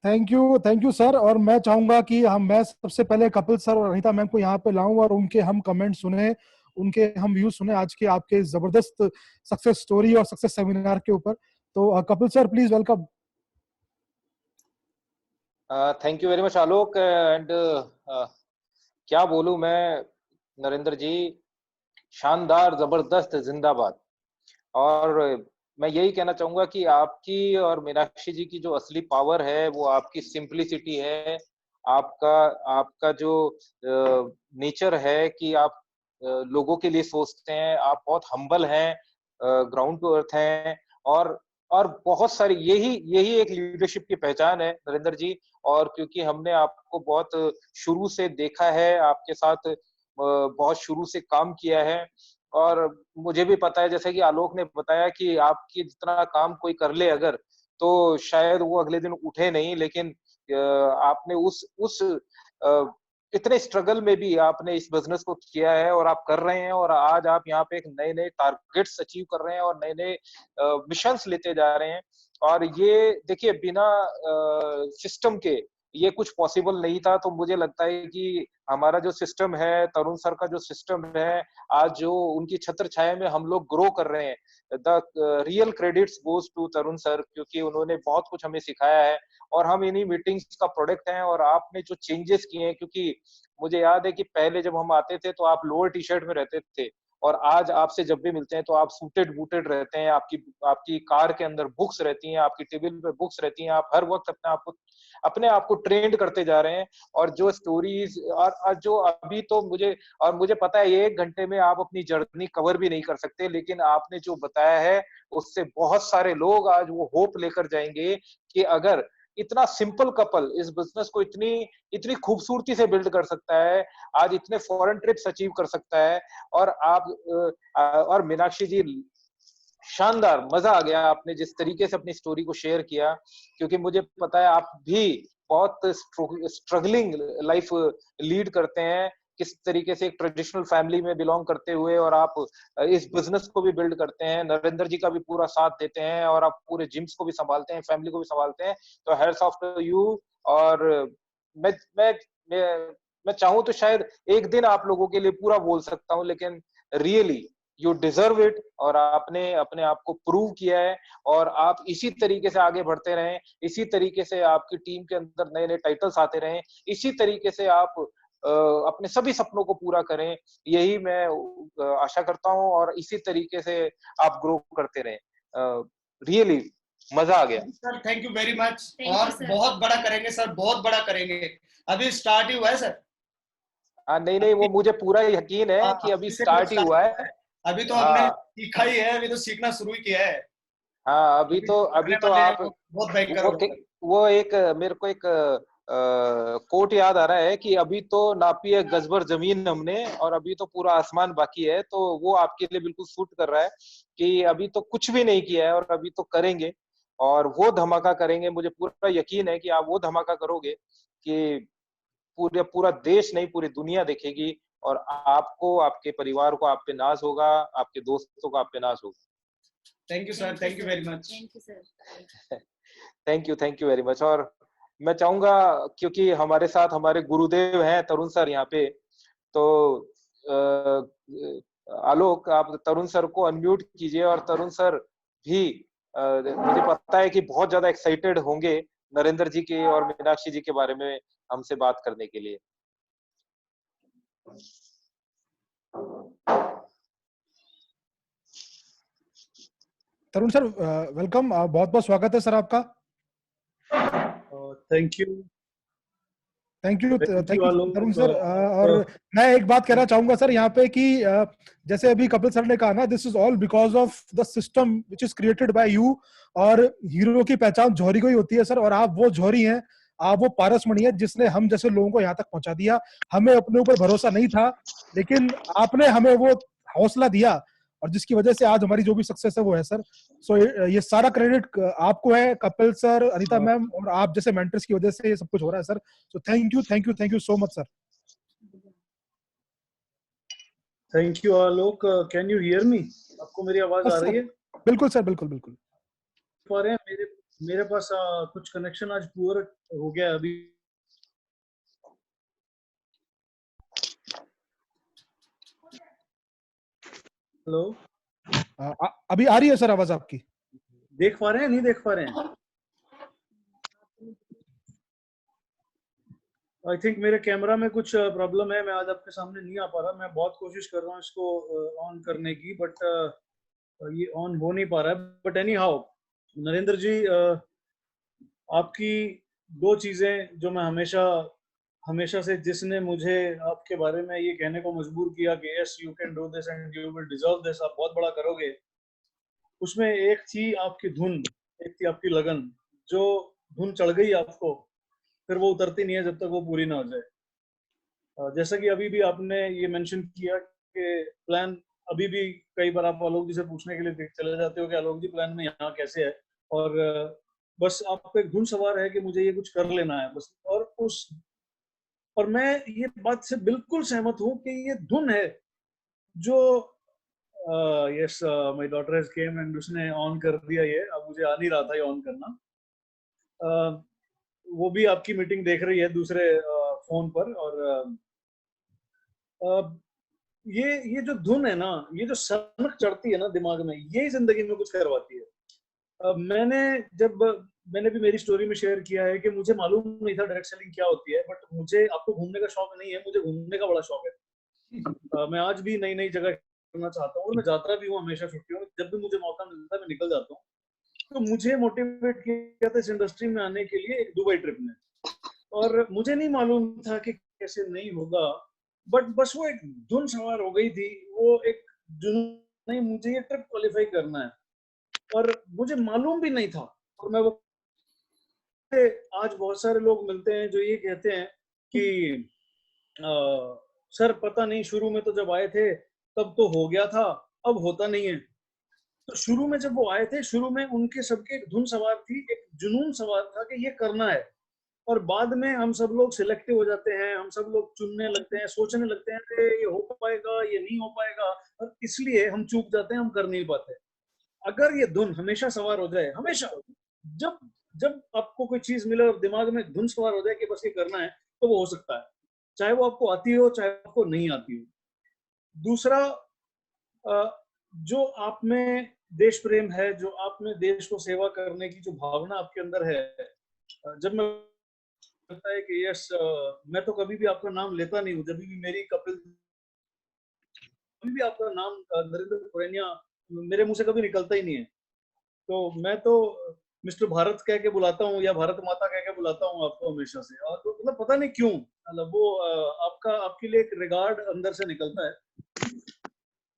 Thank you sir. और मैं चाहूंगा कि मैं सबसे पहले कपिल सर और अनीता मैम को यहाँ पे लाऊं और उनके हम कमेंट सुने, उनके हम व्यूज सुने आज के आपके जबरदस्त सक्सेस स्टोरी और सक्सेस सेमिनार के ऊपर। तो Kapil sir please welcome. Thank you very much Alok. And क्या बोलूं मैं, नरेंद्र जी, शानदार, जबरदस्त, जिंदाबाद। और मैं यही कहना चाहूंगा कि आपकी और मीनाक्षी जी की जो असली पावर है वो आपकी सिंप्लिसिटी है, आपका आपका जो नेचर है कि आप लोगों के लिए सोचते हैं, आप बहुत हम्बल हैं, ग्राउंड टू अर्थ हैं, और और बहुत सारी यही यही एक लीडरशिप की पहचान है नरेंद्र जी। और क्योंकि हमने आपको बहुत शुरू से देखा है, आपके साथ बहुत शुरू से काम किया है, और मुझे भी पता है जैसे कि आलोक ने बताया कि आपकी जितना काम कोई कर ले अगर, तो शायद वो अगले दिन उठे नहीं, लेकिन आपने उस इतने स्ट्रगल में भी आपने इस बिजनेस को किया है और आप कर रहे हैं, और आज आप यहाँ पे एक नए-नए टारगेट्स अचीव कर रहे हैं और नए-नए मिशंस लेते जा रहे हैं। और ये देखिए बिना सिस्टम के ये कुछ पॉसिबल नहीं था। तो मुझे लगता है कि हमारा जो सिस्टम है, तरुण सर का जो सिस्टम है, आज जो उनकी छत्र छाया में हम लोग ग्रो कर रहे हैं, the real credits goes to Tarun sir, क्योंकि उन्होंने बहुत कुछ हमें सिखाया है और हम इन्हीं मीटिंग्स का प्रोडक्ट हैं। और आपने जो चेंजेस किए हैं, क्योंकि मुझे याद है कि पहले जब हम आते थे तो आप लोअर टी शर्ट में रहते थे, और आज आपसे जब भी मिलते हैं तो आप सूटेड बूटेड रहते हैं, आपकी आपकी कार के अंदर बुक्स रहती हैं, आपकी टेबल पे बुक्स रहती हैं, आप हर वक्त अपने आप को ट्रेंड करते जा रहे हैं। और जो स्टोरीज और जो अभी तो मुझे पता है ये 1 घंटे में आप अपनी जर्नी कवर भी नहीं कर सकते, लेकिन आपने जो बताया है उससे बहुत सारे लोग आज वो होप लेकर जाएंगे कि अगर इतना सिंपल कपल इस बिजनेस को इतनी इतनी खूबसूरती से बिल्ड कर सकता है, आज इतने फॉरेन ट्रिप्स अचीव कर सकता है। और आप और मीनाक्षी जी, शानदार, मजा आ गया आपने जिस तरीके से अपनी स्टोरी को शेयर किया, क्योंकि मुझे पता है आप भी बहुत स्ट्रगलिंग लाइफ लीड करते हैं, किस तरीके से एक ट्रेडिशनल फैमिली में बिलोंग करते हुए, और आप इस बिजनेस को भी बिल्ड करते हैं, नरेंद्र जी का भी पूरा साथ देते हैं, और आप पूरे जिम्स को भी संभालते हैं, फैमिली को भी संभालते हैं। तो हैट्स ऑफ टू यू। और मैं मैं मैं, मैं चाहूँ तो शायद एक दिन आप लोगों के लिए पूरा बोल सकता हूँ, लेकिन रियली यू डिजर्व इट, और आपने अपने आप को प्रूव किया है। और आप इसी तरीके से आगे बढ़ते रहें, इसी तरीके से आपकी टीम के अंदर नए नए टाइटल्स आते रहें, इसी तरीके से आप अपने सभी सपनों को पूरा करें, यही मैं आशा करता हूं, और इसी तरीके से आप ग्रो करते रहें। रियली मजा आ गया sir, thank you very much. Thank you, और sir. बहुत बड़ा करेंगे सर, बहुत बड़ा करेंगे। अभी स्टार्ट ही हुआ है सर। हाँ, नहीं नहीं, वो मुझे पूरा यकीन है कि अभी अभी से स्टार्ट ही हुआ है। अभी तो हमने हाँ सीखा ही है, अभी तो सीखना शुरू ही किया है। हाँ, अभी अभी करने तो वाले हैं आप बहुत भयंकर वो होगा। वो एक मेरे को एक कोट याद आ रहा है कि अभी तो नापी है गज भर जमीन हमने, और अभी तो पूरा आसमान बाकी है। तो वो आपके लिए बिल्कुल सूट कर रहा है कि अभी तो कुछ भी नहीं किया है और अभी तो करेंगे, और वो धमाका करेंगे। मुझे पूरा यकीन है कि आप वो धमाका करोगे कि पूरे पूरा देश नहीं, पूरी दुनिया देखेगी, और आपको, आपके परिवार को आप पे नाज होगा, आपके दोस्तों को आप पे नाज होगा। Thank you sir, thank you very much. Thank you sir. Thank you very much. और मैं चाहूंगा, क्योंकि हमारे साथ हमारे गुरुदेव हैं तरुण सर यहाँ पे, तो आलोक आप तरुण सर को अनम्यूट कीजिए, और तरुण सर भी मुझे पता है कि बहुत ज्यादा एक्साइटेड होंगे नरेंद्र जी के और मीनाक्षी जी के बारे में हमसे बात करने के लिए। तरुण सर वेलकम, बहुत बहुत स्वागत है सर आपका। Thank you thank you Alok. Tarun sir. और मैं एक बात कहना चाहूंगा सर यहाँ पे कि जैसे अभी कपिल सर ने कहा ना, this is all because of the system which is created by you. और हीरो की पहचान जौहरी को ही होती है सर, और आप वो जौहरी हैं, आप वो पारसमणि है जिसने हम जैसे लोगों को यहाँ तक पहुंचा दिया। हमें अपने ऊपर भरोसा नहीं था, लेकिन आपने हमें वो हौसला दिया, और जिसकी वजह से आज हमारी जो भी सक्सेस है वो है सर। सो ये सारा क्रेडिट आपको है, कपिल सर, अनिता मैम और आप जैसे मेंटर्स की वजह से ये सब कुछ हो रहा है sir. So thank you so much sir. Thank you Alok. Can you hear me? आपको मेरी आवाज आ रही है? बिल्कुल सर, बिल्कुल बिल्कुल। पर है मेरे पास कुछ कनेक्शन आज पुअर हो गया अभी। हेलो, अभी आ रही है सर आवाज आपकी? देख पा रहे हैं, नहीं देख पा रहे हैं? आई थिंक मेरे कैमरा में कुछ प्रॉब्लम है, मैं आज आपके सामने नहीं आ पा रहा। मैं बहुत कोशिश कर रहा हूँ इसको ऑन करने की, बट ये ऑन हो नहीं पा रहा है, बट एनी हाउ नरेंद्र जी, आपकी दो चीजें जो मैं हमेशा से, जिसने मुझे आपके बारे में ये कहने को मजबूर किया कि yes you can do this and you will deserve this, आप बहुत बड़ा करोगे, उसमें एक थी आपकी धुन, एक थी आपकी लगन। जो धुन चढ़ गई आपको, फिर वो उतरती नहीं है जब तक वो पूरी ना हो जाए। जैसा कि अभी भी आपने ये मेंशन किया कि प्लान, अभी भी कई बार आप आलोक जी से पूछने के लिए चले जाते हो कि आलोक जी प्लान में यहाँ कैसे है, और बस आपको एक धुन सवार है कि मुझे ये कुछ कर लेना है बस। और मैं ये बात से बिल्कुल सहमत हूँ कि ये धुन है जो yes my daughter has came and उसने ऑन कर दिया ये। अब मुझे आ नहीं रहा था ये ऑन करना। वो भी आपकी मीटिंग देख रही है दूसरे फोन पर, और ये जो धुन है ना, ये जो सनक चढ़ती है ना दिमाग में, ये जिंदगी में कुछ करवाती है। मैंने भी मेरी स्टोरी में शेयर किया है कि मुझे मालूम नहीं था डायरेक्ट सेलिंग क्या होती है, बट मुझे, आपको घूमने का शौक नहीं है, मुझे घूमने का बड़ा शौक है। मैं आज भी नई नई जगह करना चाहता हूँ, और मैं जाता भी हूँ हमेशा छुट्टियों में, जब भी मुझे मौका मिलता है मैं निकल जाता हूँ। तो मुझे मोटिवेट किया था इस इंडस्ट्री में आने के लिए एक दुबई ट्रिप ने, और मुझे नहीं मालूम था कि कैसे नहीं होगा, बट बस वो एक धुन सवार हो गई थी, वो एक जुनून, नहीं मुझे ये ट्रिप क्वालिफाई करना है, और मुझे मालूम भी नहीं था। और मैं वो, आज बहुत सारे लोग मिलते हैं जो ये कहते हैं कि सर पता नहीं, शुरू में तो जब आए थे तब तो हो गया था, अब होता नहीं है। तो शुरू में जब वो आए थे, शुरू में उनके सबके एक धुन सवार थी, एक जुनून सवार था कि ये करना है, और बाद में हम सब लोग सिलेक्टिव हो जाते हैं, हम सब लोग चुनने लगते हैं, सोचने लगते हैं कि ये हो पाएगा, ये नहीं हो पाएगा, और इसलिए हम चूक जाते हैं, हम कर नहीं पाते। अगर ये धुन हमेशा सवार हो जाए, हमेशा, जब जब आपको कोई चीज मिले और दिमाग में धुन सवार हो जाए कि बस ये करना है, तो वो हो सकता है, चाहे वो आपको आती हो चाहे आपको नहीं आती हो। दूसरा, जो आप में देश प्रेम है, जो आप में देश को सेवा करने की जो भावना आपके अंदर है, जब मैं लगता है कि यस, मैं तो कभी भी आपका नाम लेता नहीं हूँ, जब भी मेरी कपिल, कभी भी आपका नाम नरेंद्र पुरैनिया मेरे मुंह से कभी निकलता ही नहीं है, तो मैं तो मिस्टर भारत कह के बुलाता हूँ या भारत माता कह के बुलाता हूँ आपको हमेशा से। और तो मतलब पता नहीं क्यों, मतलब वो आपके लिए एक रिगार्ड अंदर से निकलता है।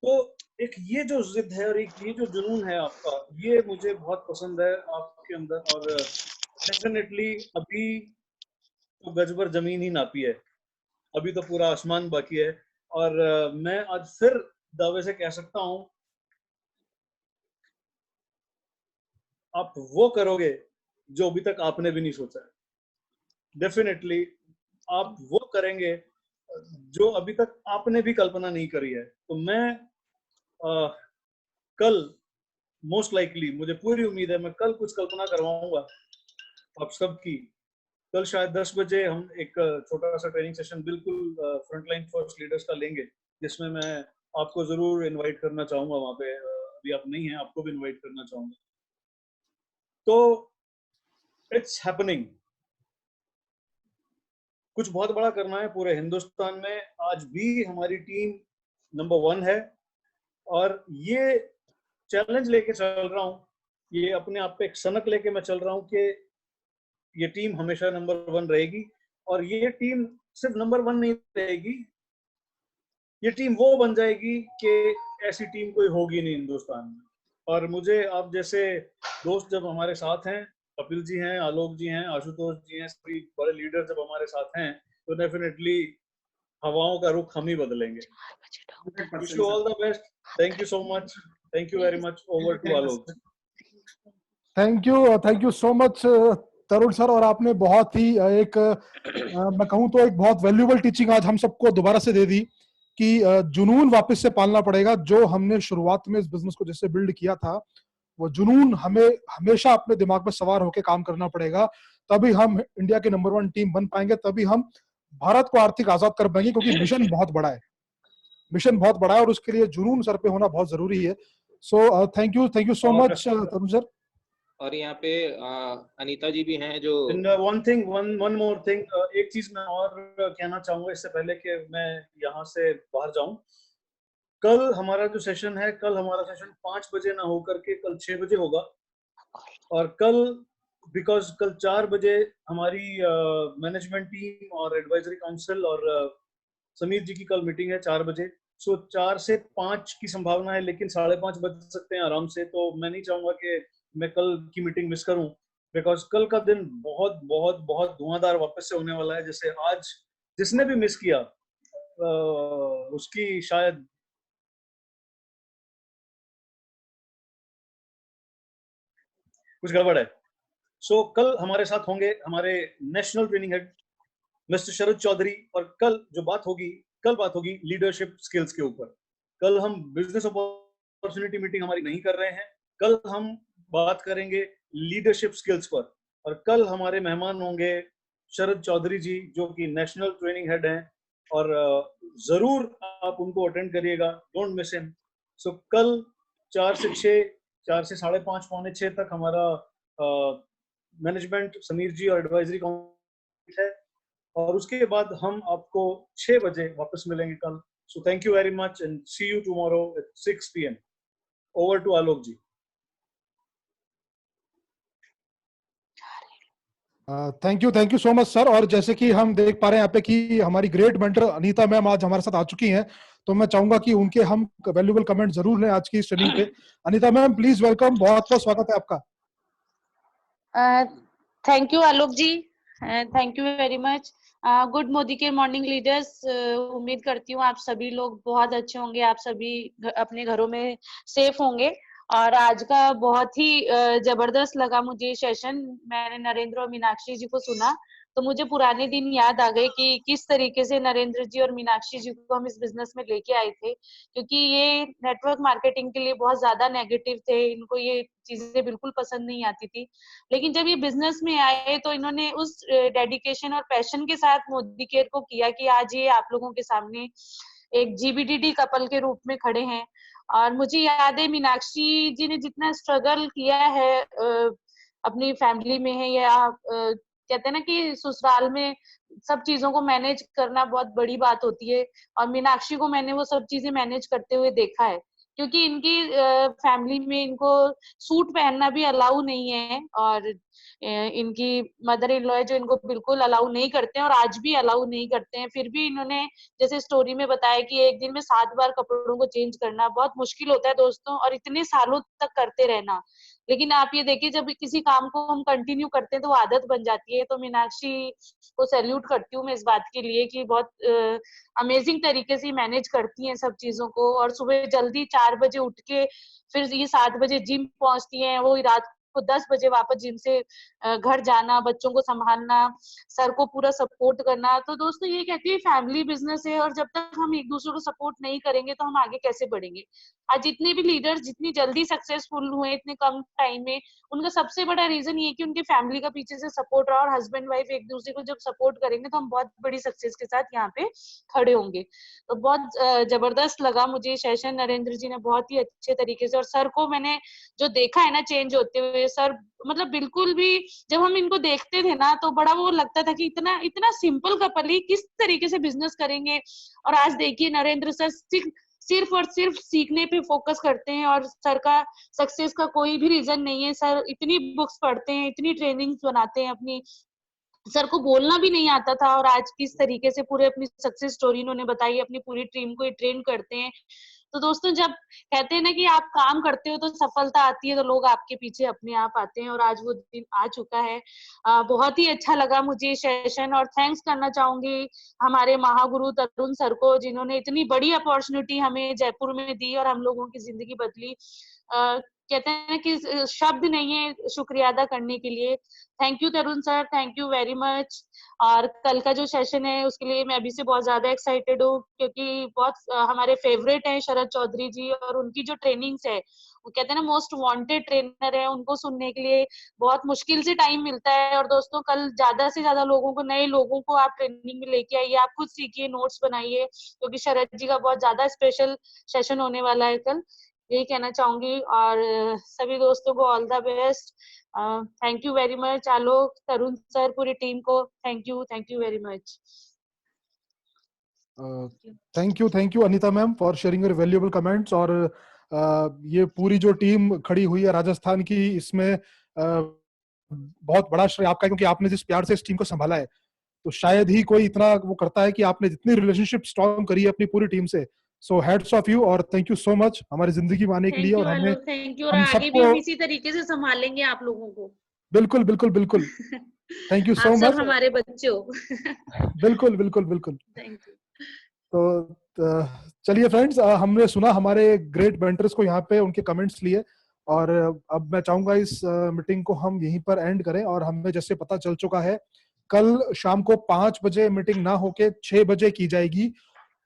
तो एक ये जो जिद है और एक ये जो जुनून है आपका, ये मुझे बहुत पसंद है आपके अंदर। और डेफिनेटली अभी तो गज भर जमीन ही नापी है, अभी तो पूरा आसमान बाकी है। और मैं आज फिर दावे से कह सकता हूँ, आप वो करोगे जो अभी तक आपने भी नहीं सोचा है। डेफिनेटली आप वो करेंगे जो अभी तक आपने भी कल्पना नहीं करी है। तो मैं कल मोस्ट लाइकली, मुझे पूरी उम्मीद है, मैं कल कुछ कल्पना करवाऊंगा आप सबकी। कल शायद 10 बजे हम एक छोटा सा ट्रेनिंग सेशन बिल्कुल फ्रंटलाइन फर्स्ट लीडर्स का लेंगे, जिसमें मैं आपको जरूर इनवाइट करना चाहूंगा वहां पे। अभी आप नहीं हैं, आपको भी इनवाइट करना चाहूंगा। तो इट्स हैपनिंग, कुछ बहुत बड़ा करना है पूरे हिंदुस्तान में। आज भी हमारी टीम नंबर 1 है, और ये चैलेंज लेके चल रहा हूँ, ये अपने आप पे एक सनक लेके मैं चल रहा हूँ कि ये टीम हमेशा नंबर 1 रहेगी। और ये टीम सिर्फ नंबर 1 नहीं रहेगी, ये टीम वो बन जाएगी कि ऐसी टीम कोई होगी नहीं हिंदुस्तान में। और मुझे आप जैसे दोस्त जब हमारे साथ हैं, कपिल जी हैं, आलोक जी हैं, आशुतोष जी हैं, सभी बड़े लीडर जब हमारे साथ हैं, तो डेफिनेटली हवाओं का रुख हम ही बदलेंगे। Wish you all the best, thank you so much, thank you very much, over to Alok. Thank you so much Tarun sir. और आपने बहुत ही मैं कहूँ तो एक बहुत वैल्यूबल टीचिंग आज हम सबको दोबारा से दे दी कि जुनून वापस से पालना पड़ेगा। जो हमने शुरुआत में इस बिजनेस को जैसे बिल्ड किया था, वो जुनून हमें हमेशा अपने दिमाग में सवार होकर काम करना पड़ेगा, तभी हम इंडिया के नंबर 1 टीम बन पाएंगे, तभी हम भारत को आर्थिक आजाद कर पाएंगे। क्योंकि मिशन बहुत बड़ा है, मिशन बहुत बड़ा है, और उसके लिए जुनून सर पे होना बहुत जरूरी है। सो thank you so much Tarun sir. और यहाँ पे अनीता जी भी हैं जो वन मोर थिंग, एक चीज मैं और कहना चाहूंगा इससे पहले कि मैं यहाँ से बाहर जाऊं। कल हमारा जो सेशन है, कल हमारा सेशन 5 बजे ना होकर के कल 6 बजे होगा। और कल बिकॉज कल 4 बजे हमारी मैनेजमेंट टीम और एडवाइजरी काउंसिल और समीर जी की कल मीटिंग है 4 बजे। सो 4 से 5 की संभावना है, लेकिन 5:30 बज सकते हैं आराम से। तो मैं नहीं चाहूंगा कि मैं कल की मीटिंग मिस करूं, बिकॉज कल का दिन बहुत बहुत बहुत धुआंधार वापस से होने वाला है। जैसे आज जिसने भी मिस किया उसकी शायद कुछ गड़बड़ है। सो कल हमारे साथ होंगे हमारे नेशनल ट्रेनिंग हेड मिस्टर शरद चौधरी, और कल जो बात होगी, कल बात होगी लीडरशिप स्किल्स के ऊपर। कल हम बिजनेस अपॉर्चुनिटी मीटिंग हमारी नहीं कर रहे हैं, कल हम बात करेंगे लीडरशिप स्किल्स पर। और कल हमारे मेहमान होंगे शरद चौधरी जी, जो कि नेशनल ट्रेनिंग हेड हैं, और जरूर आप उनको अटेंड करिएगा, डोंट मिस हिम। सो कल 4 से 6, 4 से 5:30, पौने 6 तक हमारा मैनेजमेंट समीर जी और एडवाइजरी काउंसिल है, और उसके बाद हम आपको 6 बजे वापस मिलेंगे कल। So thank you very much and see you tomorrow at 6 PM। Over to Alok ji. Thank you so much sir. और जैसे कि हम देख पा रहे हैं यहाँ पे कि हमारी ग्रेट मेंटर अनीता मैम आज हमारे साथ आ चुकी हैं, तो मैं चाहूंगा कि उनके हम वैल्यूएबल कमेंट जरूर लें आज की इस ट्रेनिंग पे। अनीता मैम प्लीज वेलकम, बहुत बहुत स्वागत है आपका। Thank you Alok ji, thank you very much. Good Modi के मॉर्निंग लीडर्स, उम्मीद करती हूँ आप सभी लोग बहुत अच्छे होंगे, आप सभी अपने घरों में सेफ होंगे। और आज का बहुत ही जबरदस्त लगा मुझे सेशन। मैंने नरेंद्र और मीनाक्षी जी को सुना तो मुझे पुराने दिन याद आ गए कि किस तरीके से नरेंद्र जी और मीनाक्षी जी को हम इस बिजनेस में लेके आए थे, क्योंकि ये नेटवर्क मार्केटिंग के लिए बहुत ज्यादा नेगेटिव थे, इनको ये चीजें बिल्कुल पसंद नहीं आती थी। लेकिन जब ये बिजनेस में आए तो इन्होंने उस डेडिकेशन और पैशन के साथ मोदी केयर को किया कि आज ये आप लोगों के सामने एक जीबीडीडी कपल के रूप में खड़े हैं। और मुझे याद है मीनाक्षी जी ने जितना स्ट्रगल किया है अपनी फैमिली में है, या कहते हैं ना कि ससुराल में सब चीजों को मैनेज करना बहुत बड़ी बात होती है, और मीनाक्षी को मैंने वो सब चीजें मैनेज करते हुए देखा है। क्योंकि इनकी फैमिली में इनको सूट पहनना भी अलाउ नहीं है, और इनकी मदर इन लॉ है जो इनको बिल्कुल अलाउ नहीं करते हैं, और आज भी अलाउ नहीं करते हैं। फिर भी इन्होंने जैसे स्टोरी में बताया कि एक दिन में 7 बार कपड़ों को चेंज करना बहुत मुश्किल होता है दोस्तों, और इतने सालों तक करते रहना। लेकिन आप ये देखिए जब किसी काम को हम कंटिन्यू करते हैं तो वो आदत बन जाती है। तो मीनाक्षी को सैल्यूट करती हूँ मैं इस बात के लिए कि बहुत अमेजिंग तरीके से मैनेज करती हैं सब चीजों को, और सुबह जल्दी 4 बजे उठ के फिर ये 7 बजे जिम पहुंचती हैं, वो रात को 10 बजे वापस जिम से घर जाना, बच्चों को संभालना, सर को पूरा सपोर्ट करना। तो दोस्तों ये कहती है फैमिली बिजनेस है, और जब तक हम एक दूसरे को सपोर्ट नहीं करेंगे तो हम आगे कैसे बढ़ेंगे। आज जितने भी लीडर्स जितनी जल्दी सक्सेसफुल हुए इतने कम टाइम में, उनका सबसे बड़ा रीजन ये कि उनके फैमिली का पीछे से सपोर्ट रहा, और हस्बैंड वाइफ एक दूसरे को जब सपोर्ट करेंगे तो हम बहुत बड़ी सक्सेस के साथ यहाँ पे खड़े होंगे। तो बहुत जबरदस्त लगा मुझे सेशन, नरेंद्र जी ने बहुत ही अच्छे तरीके से, और सर को मैंने जो देखा है ना चेंज होते हुए, सर मतलब बिल्कुल भी जब हम इनको देखते थे ना तो बड़ा वो लगता था कि इतना इतना सिंपल कपल ही किस तरीके से बिजनेस करेंगे। और आज देखिए नरेंद्र सर सिर्फ और सिर्फ सीखने पे फोकस करते हैं, और सर का सक्सेस का कोई भी रीजन नहीं है। सर इतनी बुक्स पढ़ते हैं, इतनी ट्रेनिंग्स बनाते हैं अपनी, सर को बोलना भी नहीं आता था, और आज किस तरीके से पूरे अपनी सक्सेस स्टोरी इन्होंने बताई, अपनी पूरी टीम को ट्रेन करते हैं। तो दोस्तों जब कहते हैं ना कि आप काम करते हो तो सफलता आती है, तो लोग आपके पीछे अपने आप आते हैं, और आज वो दिन आ चुका है। बहुत ही अच्छा लगा मुझे सेशन, और थैंक्स करना चाहूंगी हमारे महागुरु तरुण सर को, जिन्होंने इतनी बड़ी अपॉर्चुनिटी हमें जयपुर में दी और हम लोगों की जिंदगी बदली। कहते हैं कि शब्द नहीं है शुक्रिया अदा करने के लिए। Thank you Tarun sir, thank you very much. और कल का जो सेशन है उसके लिए मैं अभी से बहुत ज्यादा एक्साइटेड हूँ, क्योंकि बहुत हमारे फेवरेट हैं शरद चौधरी जी, और उनकी जो ट्रेनिंग्स है वो कहते हैं ना मोस्ट वांटेड ट्रेनर है, उनको सुनने के लिए बहुत मुश्किल से टाइम मिलता है। और दोस्तों कल ज्यादा से ज्यादा लोगों को, नए लोगों को आप ट्रेनिंग में लेके आइए, आप खुद सीखिए, नोट्स बनाइए, क्योंकि शरद जी का बहुत ज्यादा स्पेशल सेशन होने वाला है कल, यही कहना चाहूंगी। और सभी दोस्तों को all the best. Thank you very much Alok, Tarun sir, पूरी टीम को thank you very much. Thank you Anita ma'am for sharing your valuable comments. और ये पूरी जो टीम खड़ी हुई है राजस्थान की, इसमें बहुत बड़ा श्रेय आपका है, क्योंकि आपने जिस प्यार से इस टीम को संभाला है, तो शायद ही कोई इतना वो करता है कि आपने जितनी रिलेशनशिप स्ट्रॉन्ग करी है अपनी पूरी टीम से। सो हैट्स ऑफ यू और थैंक यू सो मच हमारी जिंदगी में आने के लिए। और हमें थैंक यू, और हम आगे भी सबको हम इसी तरीके से संभालेंगे आप लोगों को। बिल्कुल बिल्कुल बिल्कुल थैंक यू सो आप सब मच। हमारे बच्चे हो। बिल्कुल बिल्कुल बिल्कुल। Thank you. तो चलिए फ्रेंड्स, हमने सुना हमारे ग्रेट मेंटर्स को यहाँ पे, उनके कमेंट्स लिए, और अब मैं चाहूंगा इस मीटिंग को हम यहीं पर एंड करें। और हमें जैसे पता चल चुका है, कल शाम को 5 बजे मीटिंग ना होके 6 बजे की जाएगी।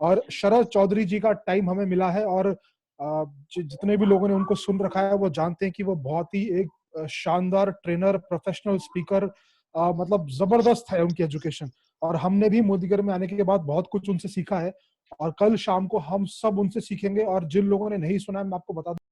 और शरद चौधरी जी का टाइम हमें मिला है, और जितने भी लोगों ने उनको सुन रखा है वो जानते हैं कि वो बहुत ही एक शानदार ट्रेनर, प्रोफेशनल स्पीकर, मतलब जबरदस्त है उनकी एजुकेशन। और हमने भी मोदीगर में आने के बाद बहुत कुछ उनसे सीखा है, और कल शाम को हम सब उनसे सीखेंगे। और जिन लोगों ने नहीं सुना है, मैं आपको बता दूं